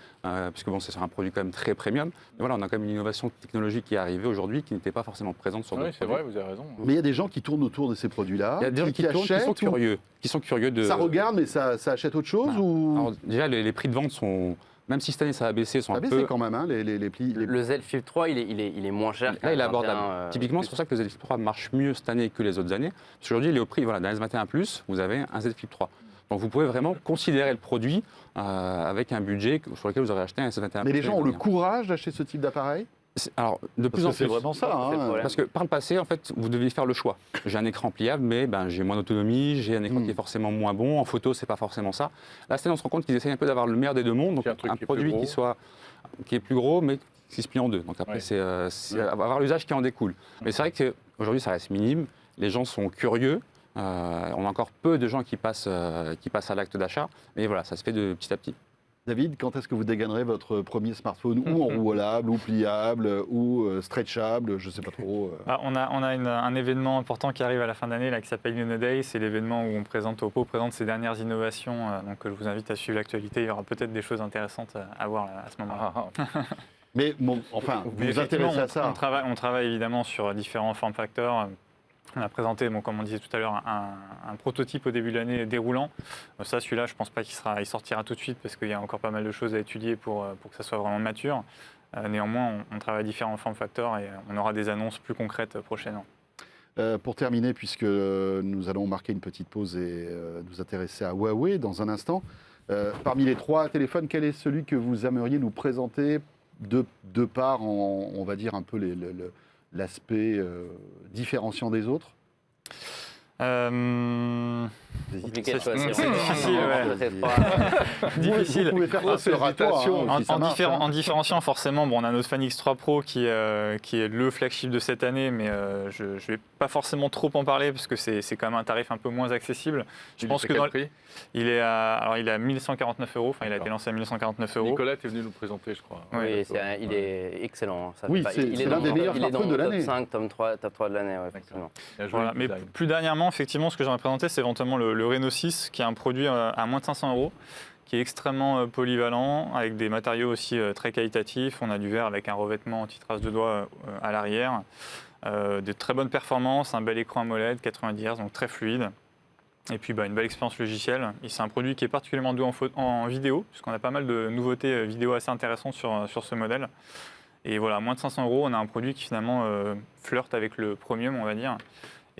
puisque bon, c'est sur un produit quand même très premium. Mais voilà, on a quand même une innovation technologique qui est arrivée aujourd'hui qui n'était pas forcément présente sur d'autres produits. Oui, c'est vrai, vous avez raison. Mais il y a des gens qui tournent autour de ces produits-là. Il y a des gens qui sont curieux. Qui sont curieux de... Ça regarde, mais ça achète autre chose ou... Alors, déjà, les prix de vente sont... Même si cette année ça a baissé, sont ça a baissé quand même, hein, les plis. Le Z Flip 3, il est moins cher. Là, il est abordable. Typiquement, c'est pour ça que le Z Flip 3 marche mieux cette année que les autres années. Parce qu'aujourd'hui, il est au prix, voilà, d'un S21 Plus, vous avez un Z Flip 3. Donc vous pouvez vraiment considérer le produit avec un budget sur lequel vous aurez acheté un S21 Plus. Mais les gens ont le courage d'acheter ce type d'appareil? Alors, de plus en plus. C'est vraiment ça. Hein. Parce que par le passé, en fait, vous deviez faire le choix. J'ai un écran pliable, mais j'ai moins d'autonomie, j'ai un écran qui est forcément moins bon. En photo, c'est pas forcément ça. Là, cette année, on se rend compte qu'ils essayent un peu d'avoir le meilleur des deux mondes. Donc, un produit qui est plus gros, mais qui se plie en deux. Donc après, c'est avoir l'usage qui en découle. Mais c'est vrai qu'aujourd'hui, ça reste minime. Les gens sont curieux. On a encore peu de gens qui passent à l'acte d'achat. Mais voilà, ça se fait de petit à petit. David, quand est-ce que vous dégainerez votre premier smartphone, ou en roulable, ou pliable, ou stretchable, je ne sais pas trop. On a un événement important qui arrive à la fin d'année qui s'appelle Luno Day. C'est l'événement où Oppo présente ses dernières innovations. Donc je vous invite à suivre l'actualité. Il y aura peut-être des choses intéressantes à voir à ce moment-là. Mais bon, enfin, vous vous intéressez à ça. On travaille évidemment sur différents form factors. On a présenté, comme on disait tout à l'heure, un prototype au début de l'année déroulant. Ça, celui-là, je ne pense pas qu'il sortira tout de suite parce qu'il y a encore pas mal de choses à étudier pour que ça soit vraiment mature. Néanmoins, on travaille différents form factors et on aura des annonces plus concrètes prochainement. Pour terminer, puisque nous allons marquer une petite pause et nous intéresser à Huawei dans un instant, parmi les 3 téléphones, quel est celui que vous aimeriez nous présenter de par, on va dire, un peu l'aspect différenciant des autres? Compliqué de C'est choisir. difficile, ouais. Difficile. Vous pouvez faire passer le ratoire, hein, si ça marche, hein. En différenciant, forcément, on a notre Fan X3 Pro qui est le flagship de cette année, mais je ne vais pas forcément trop en parler parce que c'est quand même un tarif un peu moins accessible. Je pense que prix il est à 1149 €. Enfin, il a été lancé à 1149 €. Nicolas est venu nous présenter, je crois. Oui, il est excellent. Oui, c'est l'un des meilleurs smartphones de l'année. Top 5, top 3 de l'année, ouais, effectivement. Voilà, mais plus dernièrement, effectivement, ce que j'aimerais présenter, c'est éventuellement le Reno 6, qui est un produit à moins de 500 €, qui est extrêmement polyvalent, avec des matériaux aussi très qualitatifs. On a du verre avec un revêtement anti-trace de doigts à l'arrière, de très bonnes performances, un bel écran AMOLED, 90 Hz, donc très fluide. Et puis une belle expérience logicielle. Et c'est un produit qui est particulièrement doux en vidéo, puisqu'on a pas mal de nouveautés vidéo assez intéressantes sur ce modèle. Et voilà, à moins de 500 €, on a un produit qui finalement flirte avec le premium, on va dire,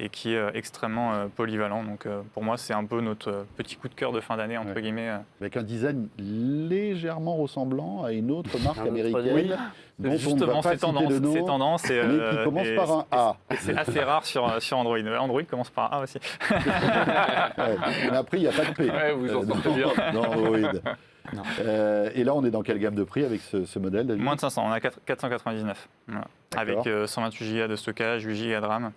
et qui est extrêmement polyvalent. Donc pour moi, c'est un peu notre petit coup de cœur de fin d'année, entre guillemets. Avec un design légèrement ressemblant à une autre marque américaine. Oui, dont justement, c'est tendance. Mais qui commence par un A. C'est assez rare sur Android. Android commence par un A aussi. Mais après, il n'y a pas de P. Ouais, vous en sortez bien. Dans Android. Et là, on est dans quelle gamme de prix avec ce modèle, David? Moins de 500, on a 499. Voilà. Avec 128 Go de stockage, 8 Go de RAM.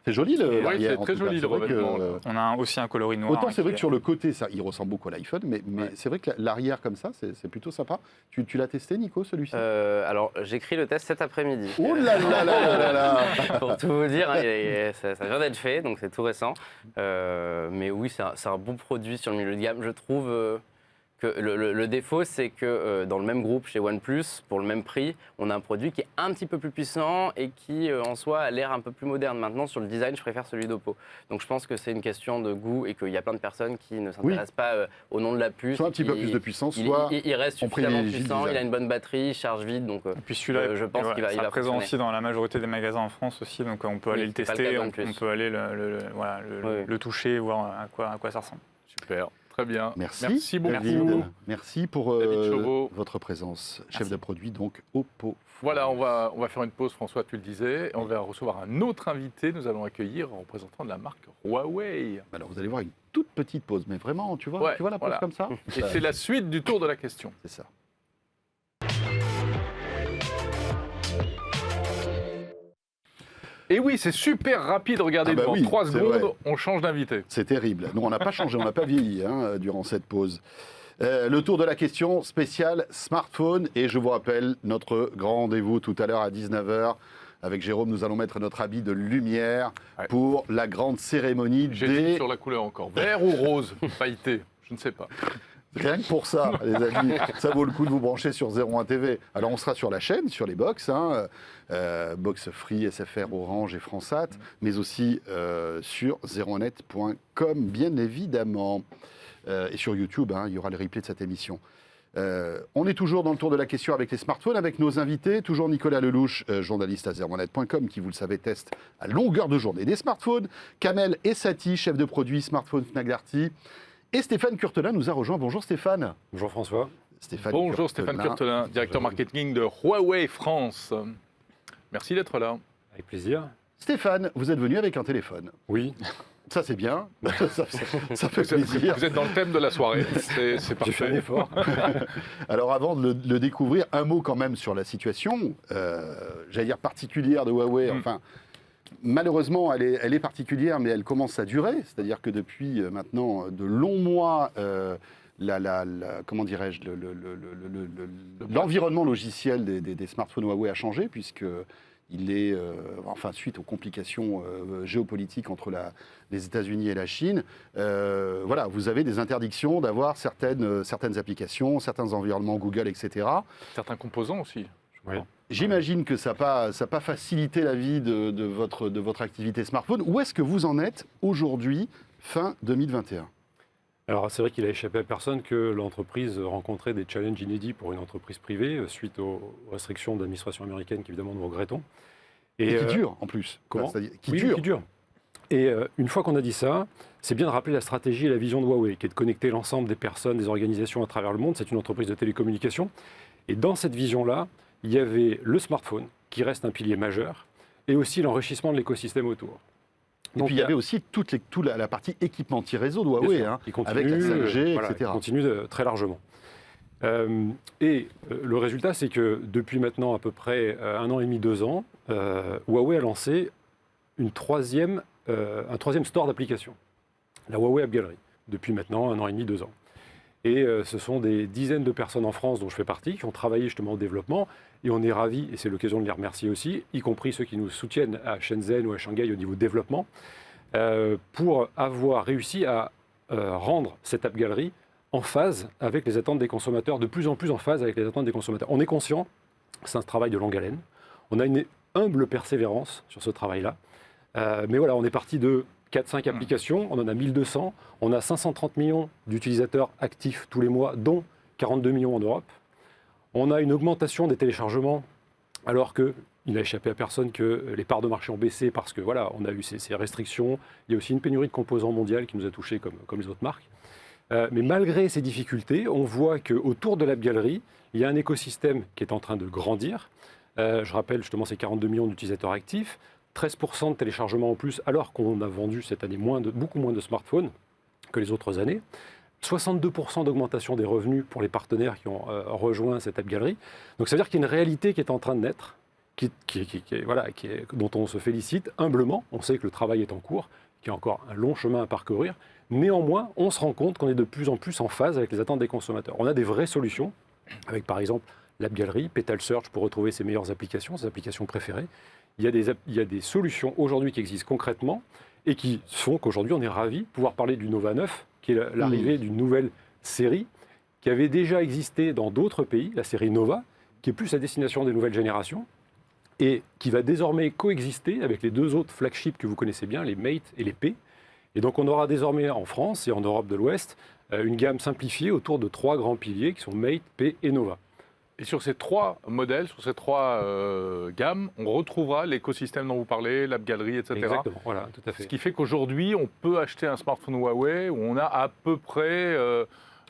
C'est joli Oui, c'est très joli le revêtement. On a aussi un coloris noir. Autant c'est vrai que sur le côté, ça, il ressemble beaucoup à l'iPhone, mais c'est vrai que l'arrière comme ça, c'est plutôt sympa. Tu l'as testé, Nico, celui-ci? Alors, j'écris le test cet après-midi. Oh là là là là là. Pour tout vous dire, ça vient d'être fait, donc c'est tout récent. Mais oui, c'est un bon produit sur le milieu de gamme. Je trouve que le défaut, c'est que dans le même groupe, chez OnePlus, pour le même prix, on a un produit qui est un petit peu plus puissant et qui, en soi, a l'air un peu plus moderne. Maintenant, sur le design, je préfère celui d'Oppo. Donc je pense que c'est une question de goût et qu'il y a plein de personnes qui ne s'intéressent pas au nom de la puce. Soit un petit peu plus de puissance, soit il reste suffisamment puissant, il a une bonne batterie, il charge vite. Donc, et puis celui-là, je pense qu'il va présent fonctionner. aussi dans la majorité des magasins en France aussi, donc on peut aller le tester, on peut aller le toucher, voir à quoi ça ressemble. Super. Très bien. Merci beaucoup. David. Merci pour David Chauveau. votre présence. Chef de produit, donc, Oppo. Voilà, on va faire une pause, François, tu le disais. On va recevoir un autre invité. Nous allons accueillir un représentant de la marque Huawei. Alors, vous allez voir une toute petite pause, mais vraiment, tu vois la pause comme ça? Et c'est la suite du tour de la question. C'est ça. Et oui, c'est super rapide. Regardez, dans 3 secondes, on change d'invité. C'est terrible. Nous, on n'a pas changé, on n'a pas vieilli durant cette pause. Le tour de la question spéciale smartphone. Et je vous rappelle notre grand rendez-vous tout à l'heure à 19h. Avec Jérôme, nous allons mettre notre habit de lumière pour la grande cérémonie J'hésite sur la couleur encore. Vert ou rose pailleté, je ne sais pas. Rien que pour ça, les amis, ça vaut le coup de vous brancher sur 01 TV. Alors, on sera sur la chaîne, sur les box, box Free, SFR, Orange et Fransat, mais aussi sur 01net.com, bien évidemment. Et sur YouTube, il y aura le replay de cette émission. On est toujours dans le tour de la question avec les smartphones, avec nos invités. Toujours Nicolas Lelouch, journaliste à 01net.com, qui, vous le savez, teste à longueur de journée des smartphones. Kamel Essati, chef de produit smartphone Fnac Darty. Et Stéphane Curtelin nous a rejoint. Bonjour Stéphane. Bonjour François. Bonjour Stéphane Curtelin, directeur marketing de Huawei France. Merci d'être là. Avec plaisir. Stéphane, vous êtes venu avec un téléphone. Oui. Ça c'est bien, ça fait plaisir. Vous êtes dans le thème de la soirée, c'est parfait. J'ai fait un effort. Alors avant de le découvrir, un mot quand même sur la situation, j'allais dire particulière de Huawei, enfin... Malheureusement, elle est particulière, mais elle commence à durer. C'est-à-dire que depuis maintenant de longs mois, comment dirais-je, l'environnement logiciel des smartphones Huawei a changé, puisque il est, suite aux complications géopolitiques entre les États-Unis et la Chine, vous avez des interdictions d'avoir certaines applications, certains environnements Google, etc. Certains composants aussi. Oui. J'imagine que ça n'a pas facilité la vie de votre activité smartphone. Où est-ce que vous en êtes aujourd'hui, fin 2021 ? Alors c'est vrai qu'il a échappé à personne que l'entreprise rencontrait des challenges inédits pour une entreprise privée suite aux restrictions de l'administration américaine qu'évidemment nous regrettons. Et qui dure en plus. Comment ? Qui Oui, dure. qui dure. Et une fois qu'on a dit ça, c'est bien de rappeler la stratégie et la vision de Huawei, qui est de connecter l'ensemble des personnes, des organisations à travers le monde. C'est une entreprise de télécommunications. Et dans cette vision-là, il y avait le smartphone, qui reste un pilier majeur, et aussi l'enrichissement de l'écosystème autour. Et puis il y avait aussi toute la partie équipementier réseau de Huawei, hein, qui continue, avec la 5G, voilà, etc. qui continue très largement. Le résultat, c'est que depuis maintenant à peu près 1 an et demi, 2 ans, Huawei a lancé un troisième store d'applications, la Huawei App Gallery, depuis maintenant 1 an et demi, 2 ans. Et ce sont des dizaines de personnes en France, dont je fais partie, qui ont travaillé justement au développement. Et on est ravis, et c'est l'occasion de les remercier aussi, y compris ceux qui nous soutiennent à Shenzhen ou à Shanghai au niveau développement, pour avoir réussi à rendre cette App Gallery en phase avec les attentes des consommateurs, de plus en plus en phase avec les attentes des consommateurs. On est conscient, c'est un travail de longue haleine. On a une humble persévérance sur ce travail-là. Mais voilà, on est parti de 4-5 applications, on en a 1200, on a 530 millions d'utilisateurs actifs tous les mois, dont 42 millions en Europe. On a une augmentation des téléchargements, alors qu'il n'a échappé à personne que les parts de marché ont baissé parce que voilà, on a eu ces restrictions. Il y a aussi une pénurie de composants mondiale qui nous a touchés comme les autres marques. Mais malgré ces difficultés, on voit qu'autour de l'App Gallery, il y a un écosystème qui est en train de grandir. Je rappelle justement ces 42 millions d'utilisateurs actifs, 13% de téléchargements en plus, alors qu'on a vendu cette année beaucoup moins de smartphones que les autres années. 62% d'augmentation des revenus pour les partenaires qui ont rejoint cette App Gallery. Donc ça veut dire qu'il y a une réalité qui est en train de naître, dont on se félicite humblement. On sait que le travail est en cours, qu'il y a encore un long chemin à parcourir. Néanmoins, on se rend compte qu'on est de plus en plus en phase avec les attentes des consommateurs. On a des vraies solutions, avec par exemple l'App Gallery, Petal Search pour retrouver ses meilleures applications, ses applications préférées. Il y a des solutions aujourd'hui qui existent concrètement et qui font qu'aujourd'hui on est ravis de pouvoir parler du Nova 9, qui est l'arrivée d'une nouvelle série qui avait déjà existé dans d'autres pays, la série Nova, qui est plus à destination des nouvelles générations et qui va désormais coexister avec les 2 autres flagships que vous connaissez bien, les Mate et les P. Et donc on aura désormais en France et en Europe de l'Ouest une gamme simplifiée autour de 3 grands piliers qui sont Mate, P et Nova. Et sur ces 3 modèles, sur ces 3 gammes, on retrouvera l'écosystème dont vous parlez, l'App Gallery, etc. Exactement, voilà, tout à fait. Ce qui fait qu'aujourd'hui, on peut acheter un smartphone Huawei où on a à peu près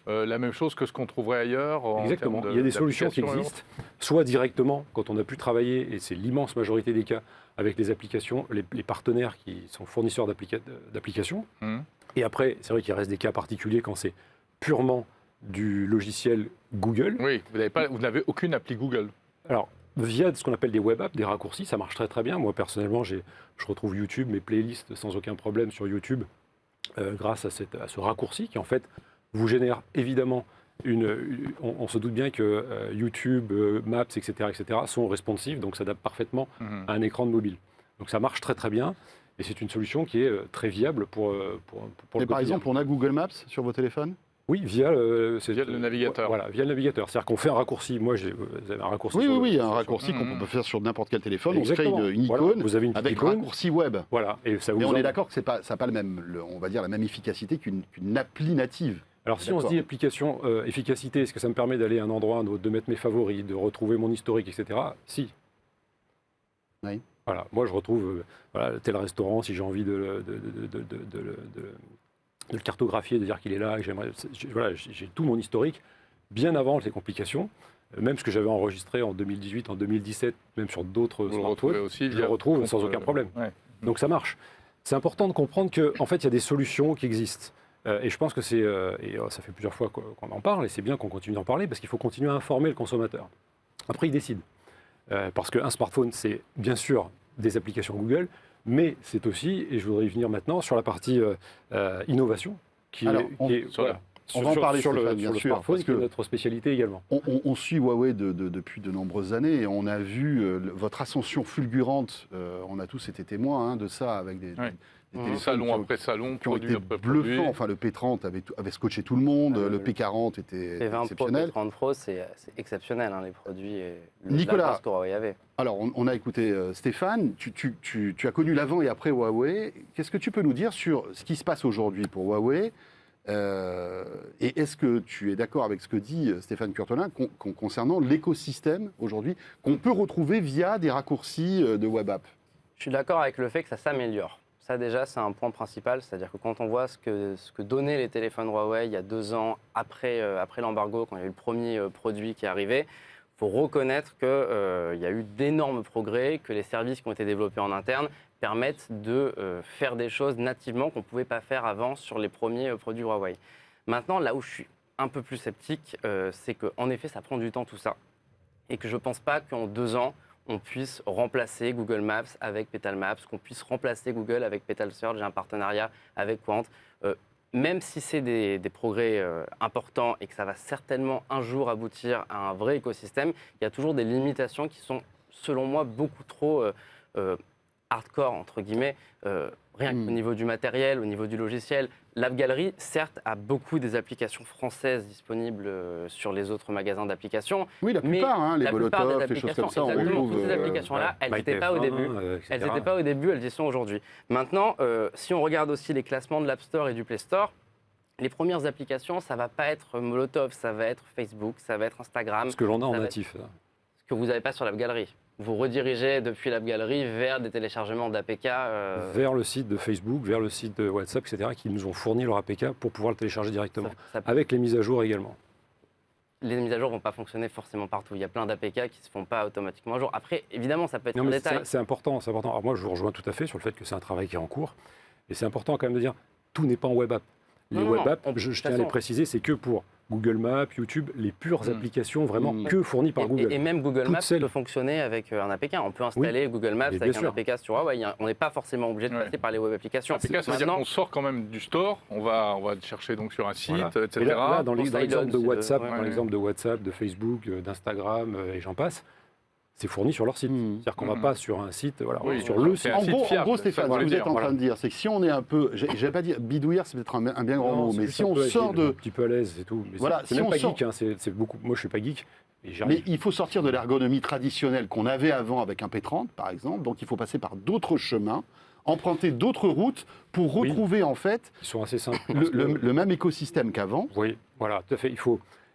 la même chose que ce qu'on trouverait ailleurs. Exactement, il y a des solutions qui existent, soit directement, quand on a pu travailler, et c'est l'immense majorité des cas, avec les applications, les partenaires qui sont fournisseurs d'applications. Et après, c'est vrai qu'il reste des cas particuliers quand c'est purement du logiciel Google. Oui, vous n'avez aucune appli Google. Alors, via ce qu'on appelle des web apps, des raccourcis, ça marche très très bien. Moi, personnellement, je retrouve YouTube, mes playlists sans aucun problème sur YouTube, grâce à ce raccourci qui, en fait, vous génère évidemment on se doute bien que YouTube, Maps, etc., sont responsive, donc s'adaptent parfaitement à un écran de mobile. Donc ça marche très très bien. Et c'est une solution qui est très viable pour le quotidien. Par exemple, on a Google Maps sur vos téléphones ? Oui, via le navigateur. Voilà, via le navigateur. C'est-à-dire qu'on fait un raccourci. Moi, vous avez un raccourci. Oui, un raccourci qu'on peut faire sur n'importe quel téléphone. Exactement. On se crée une icône voilà, vous avez une avec un raccourci web. Voilà. Et on est d'accord que ça n'a pas on va dire, la même efficacité qu'une appli native. Alors si on se dit application, efficacité, est-ce que ça me permet d'aller à un endroit, à un autre, de mettre mes favoris, de retrouver mon historique, etc. Si. Oui. Voilà, moi je retrouve tel restaurant, si j'ai envie de le cartographier, de dire qu'il est là, que j'ai tout mon historique, bien avant les complications, même ce que j'avais enregistré en 2018, en 2017, même sur d'autres smartphones, je le retrouve sans aucun problème. Ouais. Donc ça marche. C'est important de comprendre qu'en fait, il y a des solutions qui existent. Et je pense que ça fait plusieurs fois qu'on en parle, et c'est bien qu'on continue d'en parler, parce qu'il faut continuer à informer le consommateur. Après, il décide. Parce qu'un smartphone, c'est bien sûr des applications Google, mais c'est aussi, et je voudrais y venir maintenant, sur la partie innovation, on va en parler sur le bien sûr, smartphone, parce qui est que notre spécialité également. On suit Huawei depuis de nombreuses années, et on a vu votre ascension fulgurante, on a tous été témoins de ça, avec des des Mhm. téléphones Salon qui ont- après salon, qui ont produit été après produit. bluffants. Enfin, le P30 avait scotché tout le monde, Ah, le P40 était P20 Pro, exceptionnel. P30 Pro, c'est exceptionnel, hein, les produits. Et Nicolas. la que Huawei avait. Alors, on a écouté Stéphane, tu as connu l'avant et après Huawei. Qu'est-ce que tu peux nous dire sur ce qui se passe aujourd'hui pour Huawei et est-ce que tu es d'accord avec ce que dit Stéphane Courtelin concernant l'écosystème aujourd'hui qu'on peut retrouver via des raccourcis de web app? Je suis d'accord avec le fait que ça s'améliore. Ça déjà, c'est un point principal, c'est-à-dire que quand on voit ce que donnaient les téléphones Huawei il y a 2 ans, après l'embargo, quand il y a eu le premier produit qui est arrivé, il faut reconnaître qu'il y a eu d'énormes progrès, que les services qui ont été développés en interne permettent de faire des choses nativement qu'on ne pouvait pas faire avant sur les premiers produits Huawei. Maintenant, là où je suis un peu plus sceptique, c'est qu'en effet, ça prend du temps tout ça. Et que je ne pense pas qu'en 2 ans, on puisse remplacer Google Maps avec Petal Maps, qu'on puisse remplacer Google avec Petal Search. J'ai un partenariat avec Quant. Même si c'est des progrès importants et que ça va certainement un jour aboutir à un vrai écosystème, il y a toujours des limitations qui sont, selon moi, beaucoup trop hardcore, entre guillemets, rien qu'au niveau du matériel, au niveau du logiciel. L'app Gallery, certes, a beaucoup des applications françaises disponibles sur les autres magasins d'applications. Oui, la Mais plupart, hein, les la plupart des Molotov, les choses comme ça, on exactement, retrouve. toutes ces applications-là, elles n'étaient pas au début. Elles n'étaient pas au début, elles y sont aujourd'hui. Maintenant, si on regarde aussi les classements de l'App Store et du Play Store, les premières applications, ça ne va pas être Molotov, ça va être Facebook, ça va être Instagram, Ce que l'on a en ça va natif. ce que vous n'avez pas sur l'App Gallery. Vous redirigez depuis l'App Gallery vers des téléchargements d'APK. Vers le site de Facebook, vers le site de WhatsApp, etc., qui nous ont fourni leur APK pour pouvoir le télécharger directement. Avec les mises à jour également. Les mises à jour ne vont pas fonctionner forcément partout. Il y a plein d'APK qui ne se font pas automatiquement à jour. Après, évidemment, ça peut être Non, un mais détail. c'est important, c'est important. Alors moi, je vous rejoins tout à fait sur le fait que c'est un travail qui est en cours. Et c'est important quand même de dire, tout n'est pas en web app. Les Non, web non, apps, de je toute tiens à les façon. préciser, c'est que pour Google Maps, YouTube, les pures applications vraiment que fournies par Google. Et même Google Toutes Maps celles- peut fonctionner avec un APK. On peut installer Google Maps mais avec bien un sûr. APK sur Huawei. On n'est pas forcément obligé de Ouais. passer par les web applications. APK, ça veut dire qu'on sort quand même du store, on va chercher donc sur un site, Voilà. etc. Et là, dans On l'exemple sideload, de WhatsApp, ouais. dans l'exemple de WhatsApp, de Facebook, d'Instagram et j'en passe, c'est fourni sur leur site. C'est-à-dire qu'on ne va pas sur un site, voilà, on Oui, est sur le c'est site. un En site gros, fiable, Stéphane, ça ce veut que vous êtes dire, en train de dire, c'est que si on est un peu, je vais pas dire bidouillard, c'est peut-être un bien grand Non, mot, c'est mais juste si un on peu sort agile, un de, petit peu à l'aise et tout. Mais Voilà, c'est si même on pas sort- geek, hein, c'est beaucoup. Moi, je suis pas geek. Et j'y mais arrive. il faut sortir de l'ergonomie traditionnelle qu'on avait avant avec un P30, par exemple. Donc il faut passer par d'autres chemins, emprunter d'autres routes pour Oui. retrouver en fait Ils sont assez simples. le même écosystème qu'avant. Oui, voilà, tout à fait.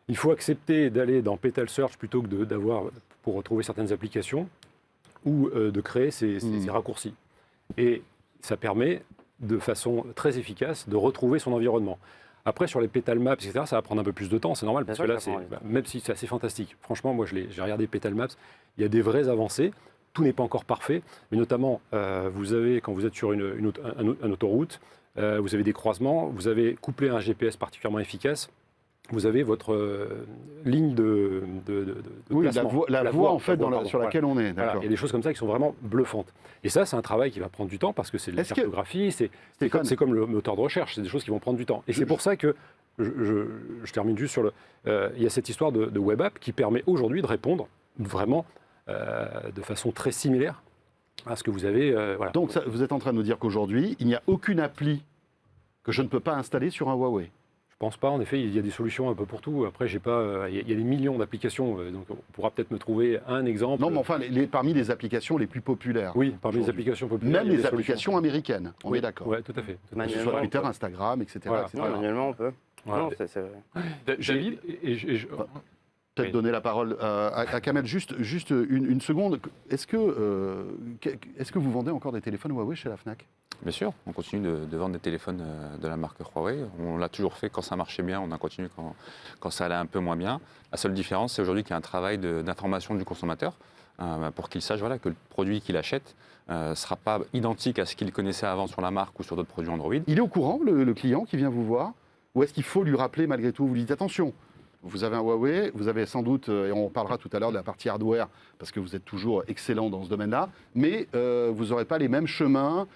Il faut accepter d'aller dans Petal Search plutôt que d'avoir pour retrouver certaines applications ou de créer ces raccourcis. Et ça permet de façon très efficace de retrouver son environnement. Après, sur les Petal Maps, etc., ça va prendre un peu plus de temps, c'est normal, Bien parce que sûr là, que ça prend du même si c'est assez fantastique. Franchement, moi, j'ai regardé Petal Maps, il y a des vraies avancées. Tout n'est pas encore parfait, mais notamment, vous avez, quand vous êtes sur une autoroute, vous avez des croisements, vous avez couplé un GPS particulièrement efficace, vous avez votre ligne de Oui, la placement. voie en fait pardon, sur voilà. laquelle on est. Voilà, D'accord. il y a des choses comme ça qui sont vraiment bluffantes. Et ça, c'est un travail qui va prendre du temps parce que c'est de la Est-ce que- cartographie, c'est Stéphane, comme le moteur de recherche, c'est des choses qui vont prendre du temps. Et c'est pour ça que, je termine juste sur il y a cette histoire de web app qui permet aujourd'hui de répondre vraiment de façon très similaire à ce que vous avez. Voilà. donc vous êtes en train de nous dire qu'aujourd'hui, il n'y a aucune appli que je ne peux pas installer sur un Huawei. Je pense pas, en effet, il y a des solutions un peu pour tout. Après, j'ai pas, il y a des millions d'applications, donc on pourra peut-être me trouver un exemple. Non, mais enfin, parmi les applications les plus populaires. Oui, parmi les aujourd'hui. applications populaires. Même il y a les des applications américaines, on Oui, est d'accord. Oui, tout à fait. Que ce soit Manuellement, Twitter, on peut. Instagram, etc. Voilà. etc. Non, manuellement, on peut. Voilà. Non, c'est vrai. David, Peut-être Oui. donner la parole à Kamel. Juste une seconde. Est-ce que vous vendez encore des téléphones Huawei chez la FNAC? Bien sûr, on continue de vendre des téléphones de la marque Huawei. On l'a toujours fait quand ça marchait bien, on a continué quand ça allait un peu moins bien. La seule différence, c'est aujourd'hui qu'il y a un travail d'information du consommateur pour qu'il sache voilà, que le produit qu'il achète ne sera pas identique à ce qu'il connaissait avant sur la marque ou sur d'autres produits Android. Il est au courant, le client qui vient vous voir? Ou est-ce qu'il faut lui rappeler malgré tout? Vous lui dites attention, vous avez un Huawei, vous avez sans doute, et on parlera tout à l'heure de la partie hardware, parce que vous êtes toujours excellent dans ce domaine-là, mais vous n'aurez pas les mêmes chemins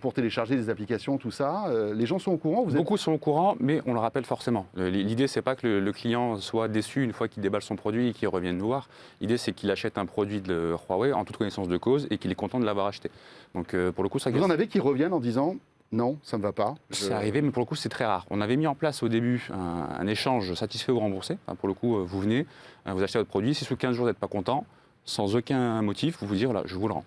pour télécharger des applications, tout ça. Les gens sont au courant? Beaucoup sont au courant, mais on le rappelle forcément. L'idée, c'est pas que le client soit déçu une fois qu'il déballe son produit et qu'il revienne nous voir. L'idée, c'est qu'il achète un produit de Huawei en toute connaissance de cause et qu'il est content de l'avoir acheté. Donc, pour le coup, ça Vous en avez qui reviennent en disant Non, ça ne me va pas. C'est arrivé, mais pour le coup, c'est très rare. On avait mis en place au début un échange satisfait ou remboursé. Enfin, pour le coup, vous venez, vous achetez votre produit. Si sous 15 jours, vous n'êtes pas content, sans aucun motif, vous vous dites, voilà, je vous le rends.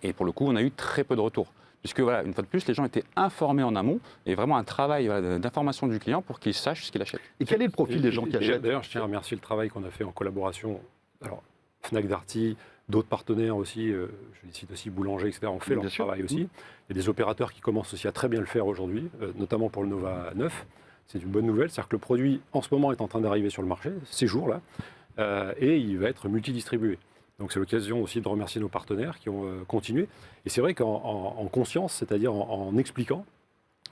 Et pour le coup, on a eu très peu de retours. Puisque, voilà, une fois de plus, les gens étaient informés en amont et vraiment un travail d'information du client pour qu'il sache ce qu'il achète. Et quel est le profil des gens qui achètent? D'ailleurs, je tiens à remercier le travail qu'on a fait en collaboration. Alors, Fnac Darty, d'autres partenaires aussi, je les cite aussi, Boulanger, etc., ont fait Bien leur sûr. travail aussi. Il y a des opérateurs qui commencent aussi à très bien le faire aujourd'hui, notamment pour le Nova 9. C'est une bonne nouvelle, c'est-à-dire que le produit, en ce moment, est en train d'arriver sur le marché, ces jours-là, et il va être multidistribué. Donc c'est l'occasion aussi de remercier nos partenaires qui ont continué. Et c'est vrai qu'en conscience, c'est-à-dire en expliquant,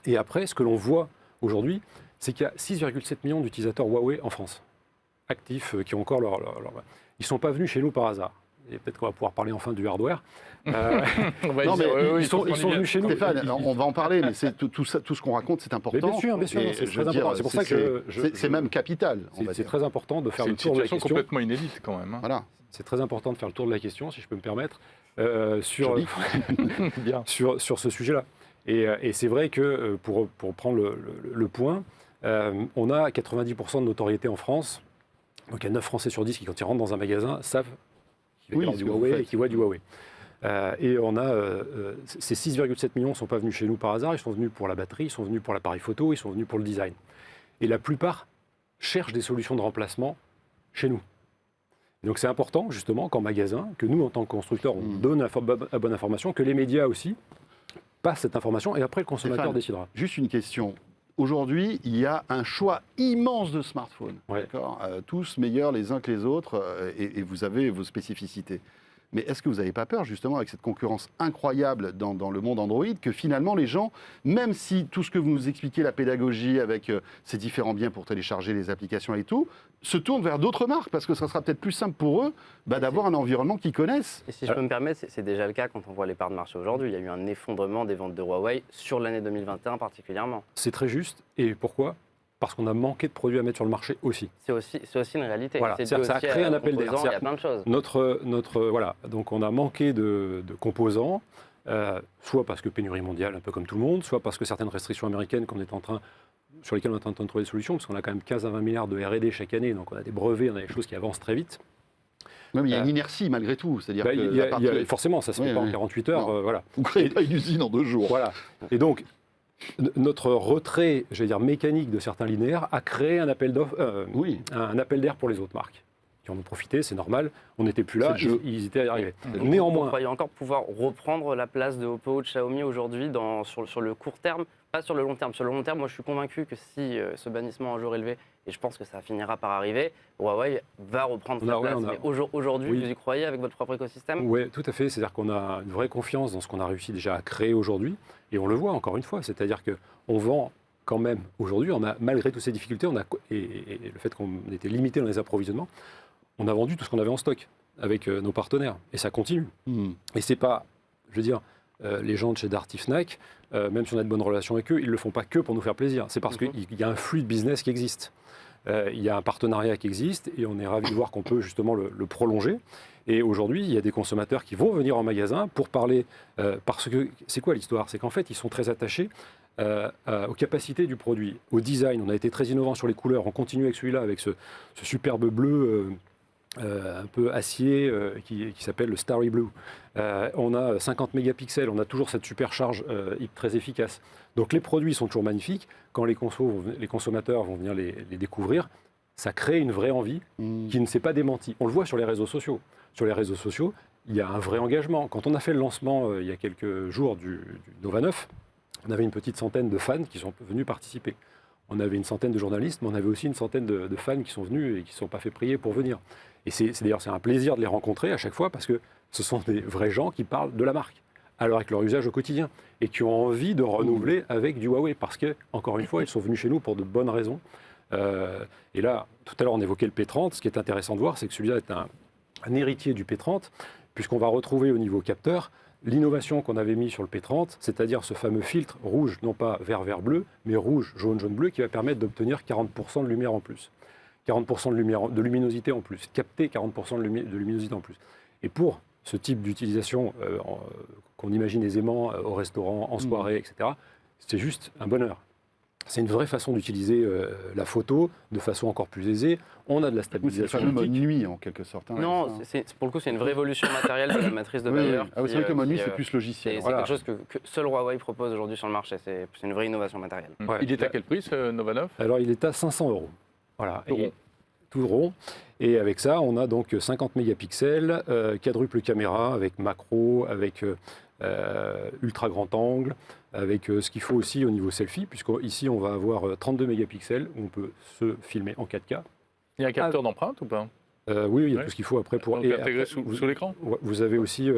et après, ce que l'on voit aujourd'hui, c'est qu'il y a 6,7 millions d'utilisateurs Huawei en France, actifs, qui ont encore Ils ne sont pas venus chez nous par hasard. Et peut-être qu'on va pouvoir parler enfin du hardware. On va Non, dire, mais ils sont venus chez nous. Stéphane, on va en parler, mais tout ce qu'on raconte, c'est important. Mais bien sûr, Et c'est je veux très dire, important. C'est pour ça que c'est même capital. on va c'est dire. très important de faire C'est le une tour de la situation question. complètement inédite quand même. Hein. Voilà. C'est très important de faire le tour de la question, si je peux me permettre, Joli. Bien. sur ce sujet-là. Et c'est vrai que, pour prendre le point, on a 90% de notoriété en France. Donc il y a 9 Français sur 10 qui, quand ils rentrent dans un magasin, savent qu'il va y avoir ce du que vous Huawei faites. et qu'ils voient du Huawei. Et on a ces 6,7 millions ne sont pas venus chez nous par hasard, ils sont venus pour la batterie, ils sont venus pour l'appareil photo, ils sont venus pour le design. Et la plupart cherchent des solutions de remplacement chez nous. Donc c'est important, justement, qu'en magasin, que nous, en tant que constructeurs, on donne la bonne information, que les médias aussi passent cette information, et après, le consommateur Stéphane, décidera. Juste une question. Aujourd'hui, il y a un choix immense de smartphones, Ouais. d'accord, tous meilleurs les uns que les autres, et vous avez vos spécificités. Mais est-ce que vous n'avez pas peur, justement, avec cette concurrence incroyable dans le monde Android, que finalement les gens, même si tout ce que vous nous expliquez, la pédagogie avec ces différents biens pour télécharger les applications et tout, se tournent vers d'autres marques, parce que ça sera peut-être plus simple pour eux d'avoir un environnement qu'ils connaissent. Et si je peux me permettre, c'est déjà le cas quand on voit les parts de marché aujourd'hui. Il y a eu un effondrement des ventes de Huawei sur l'année 2021 particulièrement. C'est très juste. Et pourquoi ? Parce qu'on a manqué de produits à mettre sur le marché aussi. C'est aussi une réalité. Voilà, C'est ça a aussi créé un aux appel d'air. composants, il y a plein de choses. Voilà, donc on a manqué de composants, soit parce que pénurie mondiale, un peu comme tout le monde, soit parce que certaines restrictions américaines sur lesquelles on est en train de trouver des solutions, parce qu'on a quand même 15 à 20 milliards de R&D chaque année, donc on a des brevets, on a des choses qui avancent très vite. Même il y a une inertie malgré tout, c'est-à-dire que Forcément, ça ne se fait pas en 48 heures. Voilà. vous ne créez pas une usine en 2 jours. Voilà. Et donc, notre retrait, mécanique de certains linéaires a créé un appel d'air pour les autres marques. Qui en ont profité, c'est normal. On n'était plus là, C'est le jeu. ils étaient arrivés. Vous Néanmoins, croyez encore pouvoir reprendre la place de Oppo ou de Xiaomi aujourd'hui sur le court terme, pas sur le long terme. Sur le long terme, moi je suis convaincu que si ce bannissement a un jour élevé, et je pense que ça finira par arriver, Huawei va reprendre sa place. Mais aujourd'hui, Oui. vous y croyez avec votre propre écosystème? oui, tout à fait. C'est-à-dire qu'on a une vraie confiance dans ce qu'on a réussi déjà à créer aujourd'hui. Et on le voit encore une fois. C'est-à-dire qu'on vend quand même aujourd'hui, malgré toutes ces difficultés, et le fait qu'on était limité dans les approvisionnements, on a vendu tout ce qu'on avait en stock avec nos partenaires. Et ça continue. Et c'est pas, les gens de chez Darty Fnac, même si on a de bonnes relations avec eux, ils ne le font pas que pour nous faire plaisir. C'est parce qu'il y a un flux de business qui existe. Il y a un partenariat qui existe et on est ravis de voir qu'on peut justement le prolonger. Et aujourd'hui, il y a des consommateurs qui vont venir en magasin pour parler, parce que c'est quoi l'histoire? C'est qu'en fait, ils sont très attachés aux capacités du produit, au design. On a été très innovant sur les couleurs, on continue avec celui-là, avec ce superbe bleu un peu acier qui s'appelle le Starry Blue. On a 50 mégapixels, on a toujours cette supercharge très efficace. Donc les produits sont toujours magnifiques. Quand les consommateurs vont venir les découvrir, ça crée une vraie envie qui ne s'est pas démentie. On le voit sur les réseaux sociaux. Sur les réseaux sociaux, il y a un vrai engagement. Quand on a fait le lancement il y a quelques jours du Nova 9, on avait une petite centaine de fans qui sont venus participer. On avait une centaine de journalistes, mais on avait aussi une centaine de fans qui sont venus et qui ne se sont pas fait prier pour venir. Et d'ailleurs, c'est un plaisir de les rencontrer à chaque fois parce que ce sont des vrais gens qui parlent de la marque, alors avec leur usage au quotidien, et qui ont envie de renouveler avec du Huawei parce que, encore une fois, ils sont venus chez nous pour de bonnes raisons. Et là, tout à l'heure, on évoquait le P30. Ce qui est intéressant de voir, c'est que celui-là est un héritier du P30, puisqu'on va retrouver au niveau capteur l'innovation qu'on avait mis sur le P30, c'est-à-dire ce fameux filtre rouge, non pas vert-vert-bleu, mais rouge, jaune, jaune-bleu, qui va permettre d'obtenir 40% de lumière en plus. 40% de luminosité en plus, capter 40% de luminosité en plus. Et pour ce type d'utilisation qu'on imagine aisément au restaurant, en soirée, etc., c'est juste un bonheur. C'est une vraie façon d'utiliser la photo de façon encore plus aisée. On a de la Oui, c'est le stabilisation fameux mode optique. nuit en quelque sorte. hein. Non, pour le coup, c'est une vraie évolution matérielle de la matrice de Oui, oui. Bayer. Ah oui, c'est vrai que le mode nuit, c'est plus C'est logiciel. Voilà. quelque chose que seul Huawei propose aujourd'hui sur le marché. C'est une vraie innovation matérielle. Ouais. Il est à quel prix ce Nova 9? Alors, il est à 500 €. Voilà. Tout rond. Tout rond. Et avec ça, on a donc 50 mégapixels, quadruple caméra avec macro, avec ultra grand angle, avec ce qu'il faut aussi au niveau selfie, puisqu'ici, on va avoir 32 mégapixels où on peut se filmer en 4K. Il y a un capteur d'empreinte ou pas? Oui, il y a Ouais. tout ce qu'il faut après pour... Donc et intégré après, sous l'écran? vous avez aussi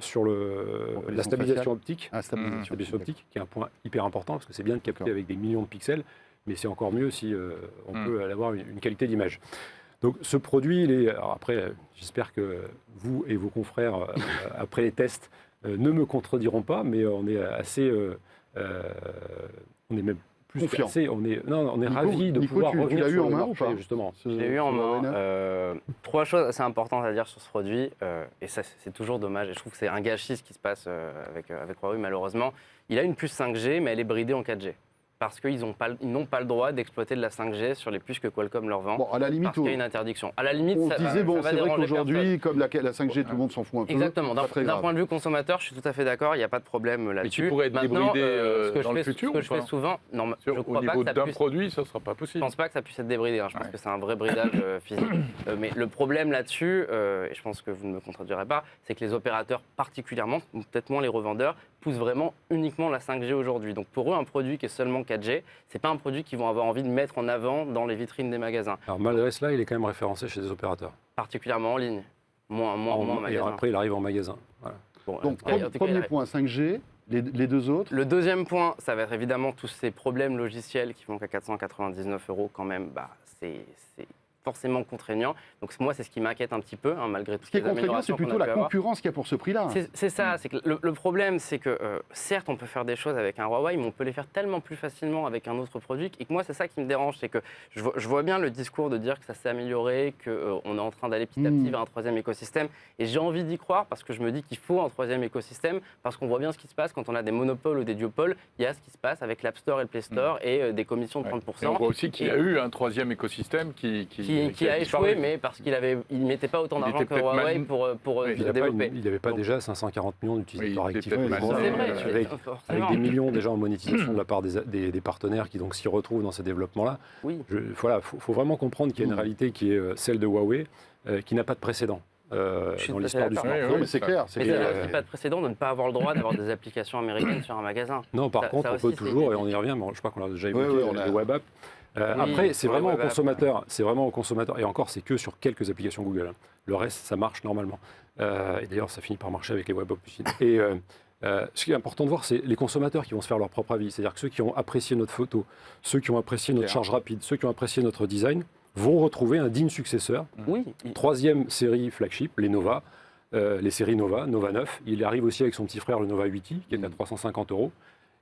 sur Reconnaissance la stabilisation faciale. optique. Ah, stabilisation Stabilisation optique, qui est un point hyper important, parce que c'est bien de capter D'accord. avec des millions de pixels, mais c'est encore mieux si on peut avoir une qualité d'image. Donc ce produit, alors après, j'espère que vous et vos confrères, après les tests, ne me contrediront pas, mais on est assez... on est même plus Confiant. qu'assez, on est Nico, ravis de Nico, pouvoir tu revenir l'as eu sur en le main ou marché, pas justement. Je l'ai eu en Ce main. Huawei 9? 3 choses assez importantes à dire sur ce produit, et ça c'est toujours dommage, et je trouve que c'est un gâchis ce qui se passe avec Huawei malheureusement. Il a une puce 5G, mais elle est bridée en 4G. Parce qu'ils n'ont pas le droit d'exploiter de la 5G sur les puces que Qualcomm leur vend. Bon, à la limite, Parce qu'il y a une interdiction. À la limite, on ça, se disait, ça bon, va c'est vrai déranger qu'aujourd'hui, personne. comme la 5G, tout le monde s'en fout un peu. Exactement. Pas très D'un grave. point de vue consommateur, je suis tout à fait d'accord, il n'y a pas de problème là-dessus. pourrait être Maintenant, débridé, ce que dans je le fais, futur ce que ou je fais pas souvent, non, je Au crois pas niveau que ça d'un puisse. produit, ça ne sera pas Je possible. pense pas que ça puisse être débridé, hein. Je pense Ouais. que c'est un vrai bridage physique. Mais le problème là-dessus, et je pense que vous ne me contredirez pas, c'est que les opérateurs particulièrement, ou peut-être moins les revendeurs, poussent vraiment uniquement la 5G aujourd'hui. Donc pour eux, un produit qui est seulement 4G, c'est pas un produit qu'ils vont avoir envie de mettre en avant dans les vitrines des magasins, Alors malgré cela, il est quand même référencé chez des opérateurs. particulièrement en ligne. Moins en Et magasin. après, il arrive en magasin. Voilà. Bon, Donc, en tout cas, il premier arrive. point, 5G. Les deux autres. Le deuxième point, ça va être évidemment tous ces problèmes logiciels qui font qu'à 499 € quand même, c'est forcément contraignant. Donc moi, c'est ce qui m'inquiète un petit peu, hein, malgré tout. Ce qui est contraignant, c'est plutôt la concurrence qu'il y a pour ce prix-là. C'est ça, c'est que le problème, c'est que certes, on peut faire des choses avec un Huawei, mais on peut les faire tellement plus facilement avec un autre produit. Et que moi, c'est ça qui me dérange, c'est que je vois bien le discours de dire que ça s'est amélioré, qu'on est en train d'aller petit à petit vers un troisième écosystème. Et j'ai envie d'y croire parce que je me dis qu'il faut un troisième écosystème, parce qu'on voit bien ce qui se passe quand on a des monopoles ou des duopoles. Il y a ce qui se passe avec l'App Store et le Play Store et des commissions de 30%. Et on voit aussi qu'il y a eu un troisième écosystème qui a échoué, mais parce qu'il ne mettait pas autant Il d'argent était que peut-être Huawei mal- pour Oui, se Il développer. n'avait pas Donc- déjà 540 millions d'utilisateurs Oui, il actifs. était peut-être mal- C'est vrai, avec forcément. des millions déjà en monétisation de la part des partenaires qui donc s'y retrouvent dans ces développements-là. Oui. Voilà, faut vraiment comprendre qu'il y a une réalité qui est celle de Huawei, qui n'a pas de précédent Je suis dans tout à l'histoire fait du d'accord. smartphone. Non, mais c'est clair. Mais Et, ça n'a aussi pas de précédent de ne pas avoir le droit d'avoir des applications américaines sur un magasin. Non, par Ça- contre, ça on aussi, peut c'est toujours, et on y inédit. revient, mais je crois qu'on l'a déjà Ouais, évoqué, ouais, on a- les web apps. Oui, Après, c'est sur les vraiment au web apps, consommateur. C'est vraiment au consommateur. Et encore, c'est que sur quelques applications Google. Hein. Le reste, ça marche normalement. Et d'ailleurs, ça finit par marcher avec les web apps aussi. Et ce qui est important de voir, c'est les consommateurs qui vont se faire leur propre avis. C'est-à-dire que ceux qui ont apprécié notre photo, ceux qui ont apprécié notre Clair. charge rapide, ceux qui ont apprécié notre design, vont retrouver un digne successeur. Oui, Troisième série flagship, les Nova, les séries Nova, Nova 9. Il arrive aussi avec son petit frère, le Nova 8i, qui est à 350 €.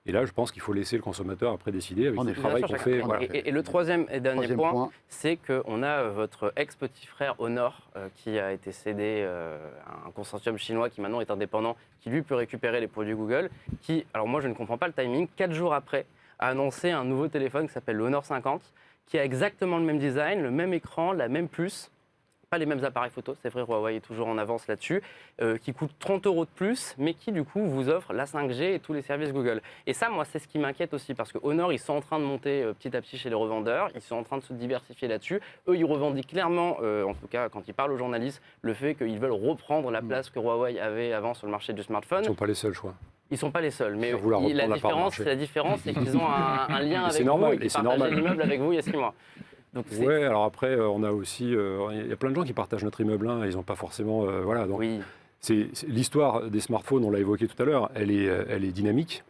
Et là, je pense qu'il faut laisser le consommateur après décider avec En le effet. travail bien qu'on sûr, fait. chacun. Voilà. Et le troisième et dernier Troisième point, point. c'est qu'on a votre ex-petit frère Honor qui a été cédé à un consortium chinois qui maintenant est indépendant, qui lui peut récupérer les produits Google, qui, alors moi je ne comprends pas le timing, 4 jours après, a annoncé un nouveau téléphone qui s'appelle le Honor 50, qui a exactement le même design, le même écran, la même puce, pas les mêmes appareils photo, c'est vrai, Huawei est toujours en avance là-dessus, qui coûte 30 € de plus, mais qui du coup vous offre la 5G et tous les services Google. Et ça, moi, c'est ce qui m'inquiète aussi, parce que Honor, ils sont en train de monter petit à petit chez les revendeurs, ils sont en train de se diversifier là-dessus. Eux, ils revendiquent clairement, en tout cas quand ils parlent aux journalistes, le fait qu'ils veulent reprendre la place que Huawei avait avant sur le marché du smartphone. Ils ne sont pas les seuls, je crois. Ils ne sont pas les seuls, mais À vouloir reprendre la part de marché. la différence, c'est qu'ils ont un lien avec c'est normal, vous et et qu'ils c'est partageaient normal. l'immeuble avec vous il y a 6 mois. Donc, c'est- Ouais, alors après, on a aussi. Il y a plein de gens qui partagent notre immeuble, hein, ils n'ont pas forcément. Voilà, donc Oui. l'histoire des smartphones, on l'a évoqué tout à l'heure, elle est dynamique.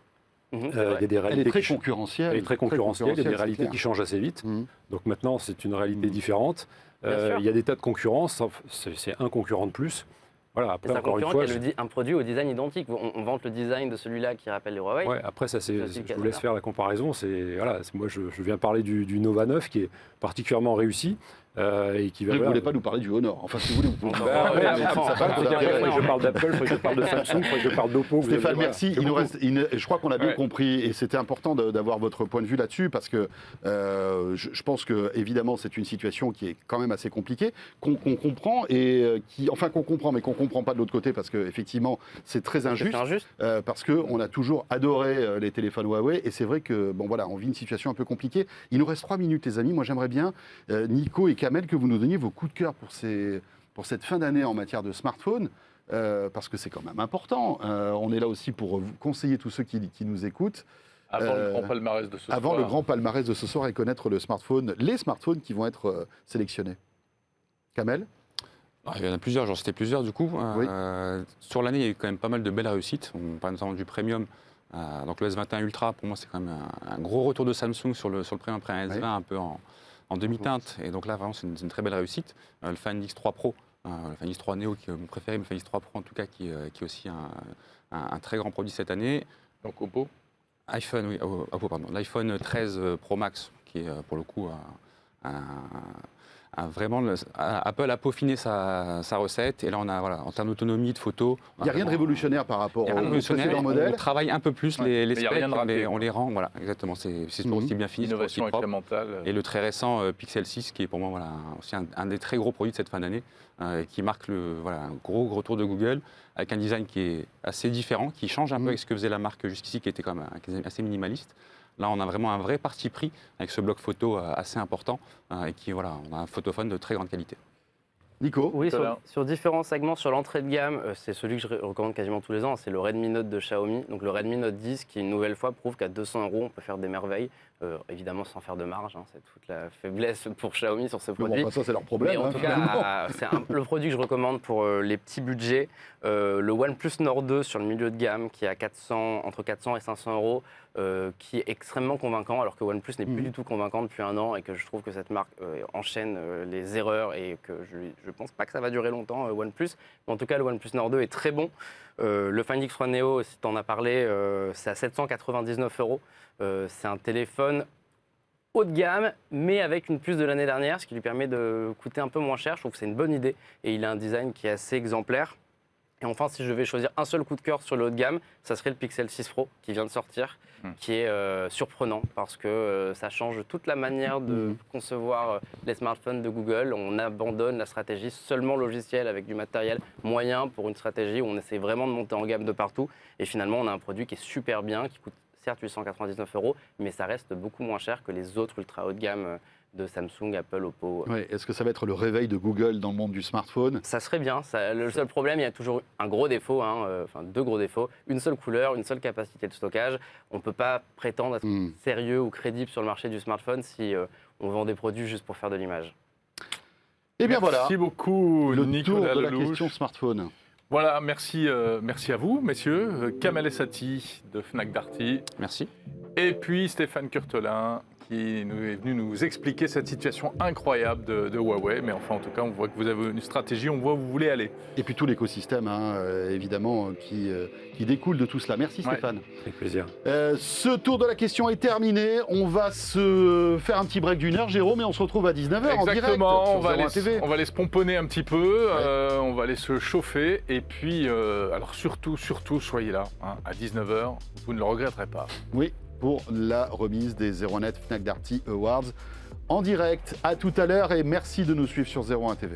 Mhm, Il c'est vrai. y a des Elle est réalités très qui concurrentielle. Elle est très concurrentielle, il y a des c'est réalités clair. qui changent assez vite. Mhm. Donc maintenant, c'est une réalité Mhm. différente. Bien sûr. Il y a des tas de concurrence, c'est un concurrent de plus. Voilà, après, C'est un encore une concurrent fois, qui a un produit au design identique. On vante le design de celui-là qui rappelle les Huawei. ouais, après, ça, C'est aussi je le cas vous laisse d'ailleurs. faire la comparaison. Moi, je viens parler du Nova 9 qui est particulièrement réussi. et qui va. Vous ne voulez pas nous parler du Honor. Enfin, si vous voulez, vous pouvez. Bah, ouais, mais Enfin, ça va, faut dire, il faut que je parle d'Apple, il faut que je parle de Samsung, il faut que je parle d'Oppo. Stéphane, Voilà. merci. Il nous reste, je crois qu'on a bien Ouais. compris et c'était important d'avoir votre point de vue là-dessus parce que je pense que évidemment c'est une situation qui est quand même assez compliquée, qu'on comprend et qu'on comprend mais qu'on comprend pas de l'autre côté parce que effectivement c'est très injuste. C'est injuste. Parce qu'on a toujours adoré les téléphones Huawei et c'est vrai que bon voilà, on vit une situation un peu compliquée. Il nous reste 3 minutes les amis. Moi j'aimerais bien Nico et Kamel que vous nous donniez vos coups de cœur pour cette fin d'année en matière de smartphone. Parce que c'est quand même important. On est là aussi pour vous conseiller tous ceux qui nous écoutent. Avant le grand palmarès de ce soir. Avant le grand palmarès de ce soir et connaître les smartphones qui vont être sélectionnés. Kamel ? Il y en a plusieurs, j'en citais plusieurs du coup. Oui. Sur l'année, il y a eu quand même pas mal de belles réussites. Par exemple du Premium. Donc le S21 Ultra, pour moi, c'est quand même un gros retour de Samsung sur le Premium après un S20 Oui. un peu en demi-teinte. Et donc là, vraiment, c'est une très belle réussite. Le Find X3 Pro, le Find X3 Neo qui est mon préféré, mais le Find X3 Pro en tout cas qui est aussi un très grand produit cette année. Donc Oppo. iPhone, oui, l'iPhone 13 Pro Max qui est pour le coup vraiment Apple a peaufiné sa recette et là on a en termes d'autonomie, de photos. Il n'y a rien de révolutionnaire par rapport Il y a rien de au révolutionnaire, précédent on modèle. travaille un peu plus Ouais, les mais il y a specs, rien de raté, on les rend, voilà, exactement. C'est toujours Mhm. aussi bien fini, c'est toujours aussi Innovation propre. incrémentale. Et le très récent Pixel 6 qui est pour moi aussi un des très gros produits de cette fin d'année qui marque un gros retour de Google avec un design qui est assez différent, qui change un peu avec ce que faisait la marque jusqu'ici qui était quand même assez minimaliste. Là, on a vraiment un vrai parti pris avec ce bloc photo assez important et on a un photophone de très grande qualité. Nico ? Oui, Tout à l'heure. sur différents segments, sur l'entrée de gamme, c'est celui que je recommande quasiment tous les ans, c'est le Redmi Note de Xiaomi. Donc le Redmi Note 10 qui, une nouvelle fois, prouve qu'à 200 €, on peut faire des merveilles. Évidemment, sans faire de marge, hein, c'est toute la faiblesse pour Xiaomi sur ce Mais bon, produit. enfin, ça c'est leur problème. Mais en hein, tout finalement. cas, c'est le produit que je recommande pour les petits budgets. Le OnePlus Nord 2 sur le milieu de gamme qui est entre 400 et 500 €, qui est extrêmement convaincant, alors que OnePlus n'est plus du tout convaincant depuis un an et que je trouve que cette marque enchaîne les erreurs et que je pense pas que ça va durer longtemps, OnePlus. Mais en tout cas, le OnePlus Nord 2 est très bon. Le Find X3 Neo, si tu en as parlé, c'est à 799 €. C'est un téléphone haut de gamme, mais avec une puce de l'année dernière, ce qui lui permet de coûter un peu moins cher. Je trouve que c'est une bonne idée et il a un design qui est assez exemplaire. Et enfin, si je devais choisir un seul coup de cœur sur le haut de gamme, ça serait le Pixel 6 Pro qui vient de sortir, qui est surprenant parce que ça change toute la manière de concevoir les smartphones de Google. On abandonne la stratégie seulement logicielle avec du matériel moyen pour une stratégie où on essaie vraiment de monter en gamme de partout. Et finalement, on a un produit qui est super bien, qui coûte certes 899 €, mais ça reste beaucoup moins cher que les autres ultra haut de gamme de Samsung, Apple, Oppo. Ouais, est-ce que ça va être le réveil de Google dans le monde du smartphone ? Ça serait bien. Le seul problème, il y a toujours un gros défaut, enfin 2 gros défauts. Une seule couleur, une seule capacité de stockage. On ne peut pas prétendre être sérieux ou crédible sur le marché du smartphone si on vend des produits juste pour faire de l'image. Eh bien voilà, Merci beaucoup, le tour Nicolas de la Lelouch. question smartphone. Voilà, merci à vous, messieurs. Kamel Essati de Fnac Darty. Merci. Et puis Stéphane Curtelin qui est venu nous expliquer cette situation incroyable de Huawei. Mais enfin, en tout cas, on voit que vous avez une stratégie, on voit où vous voulez aller. Et puis tout l'écosystème, évidemment, qui découle de tout cela. Merci Ouais. Stéphane. Avec plaisir. Ce tour de la question est terminé. On va se faire un petit break d'une heure, Jérôme, et on se retrouve à 19h en direct Exactement, sur on va 01 TV. aller se pomponner un petit peu, on va aller se chauffer. Et puis, alors surtout, soyez là, hein, à 19h, vous ne le regretterez pas. Oui, pour la remise des 01net Fnac Darty Awards en direct. À tout à l'heure et merci de nous suivre sur 01 TV.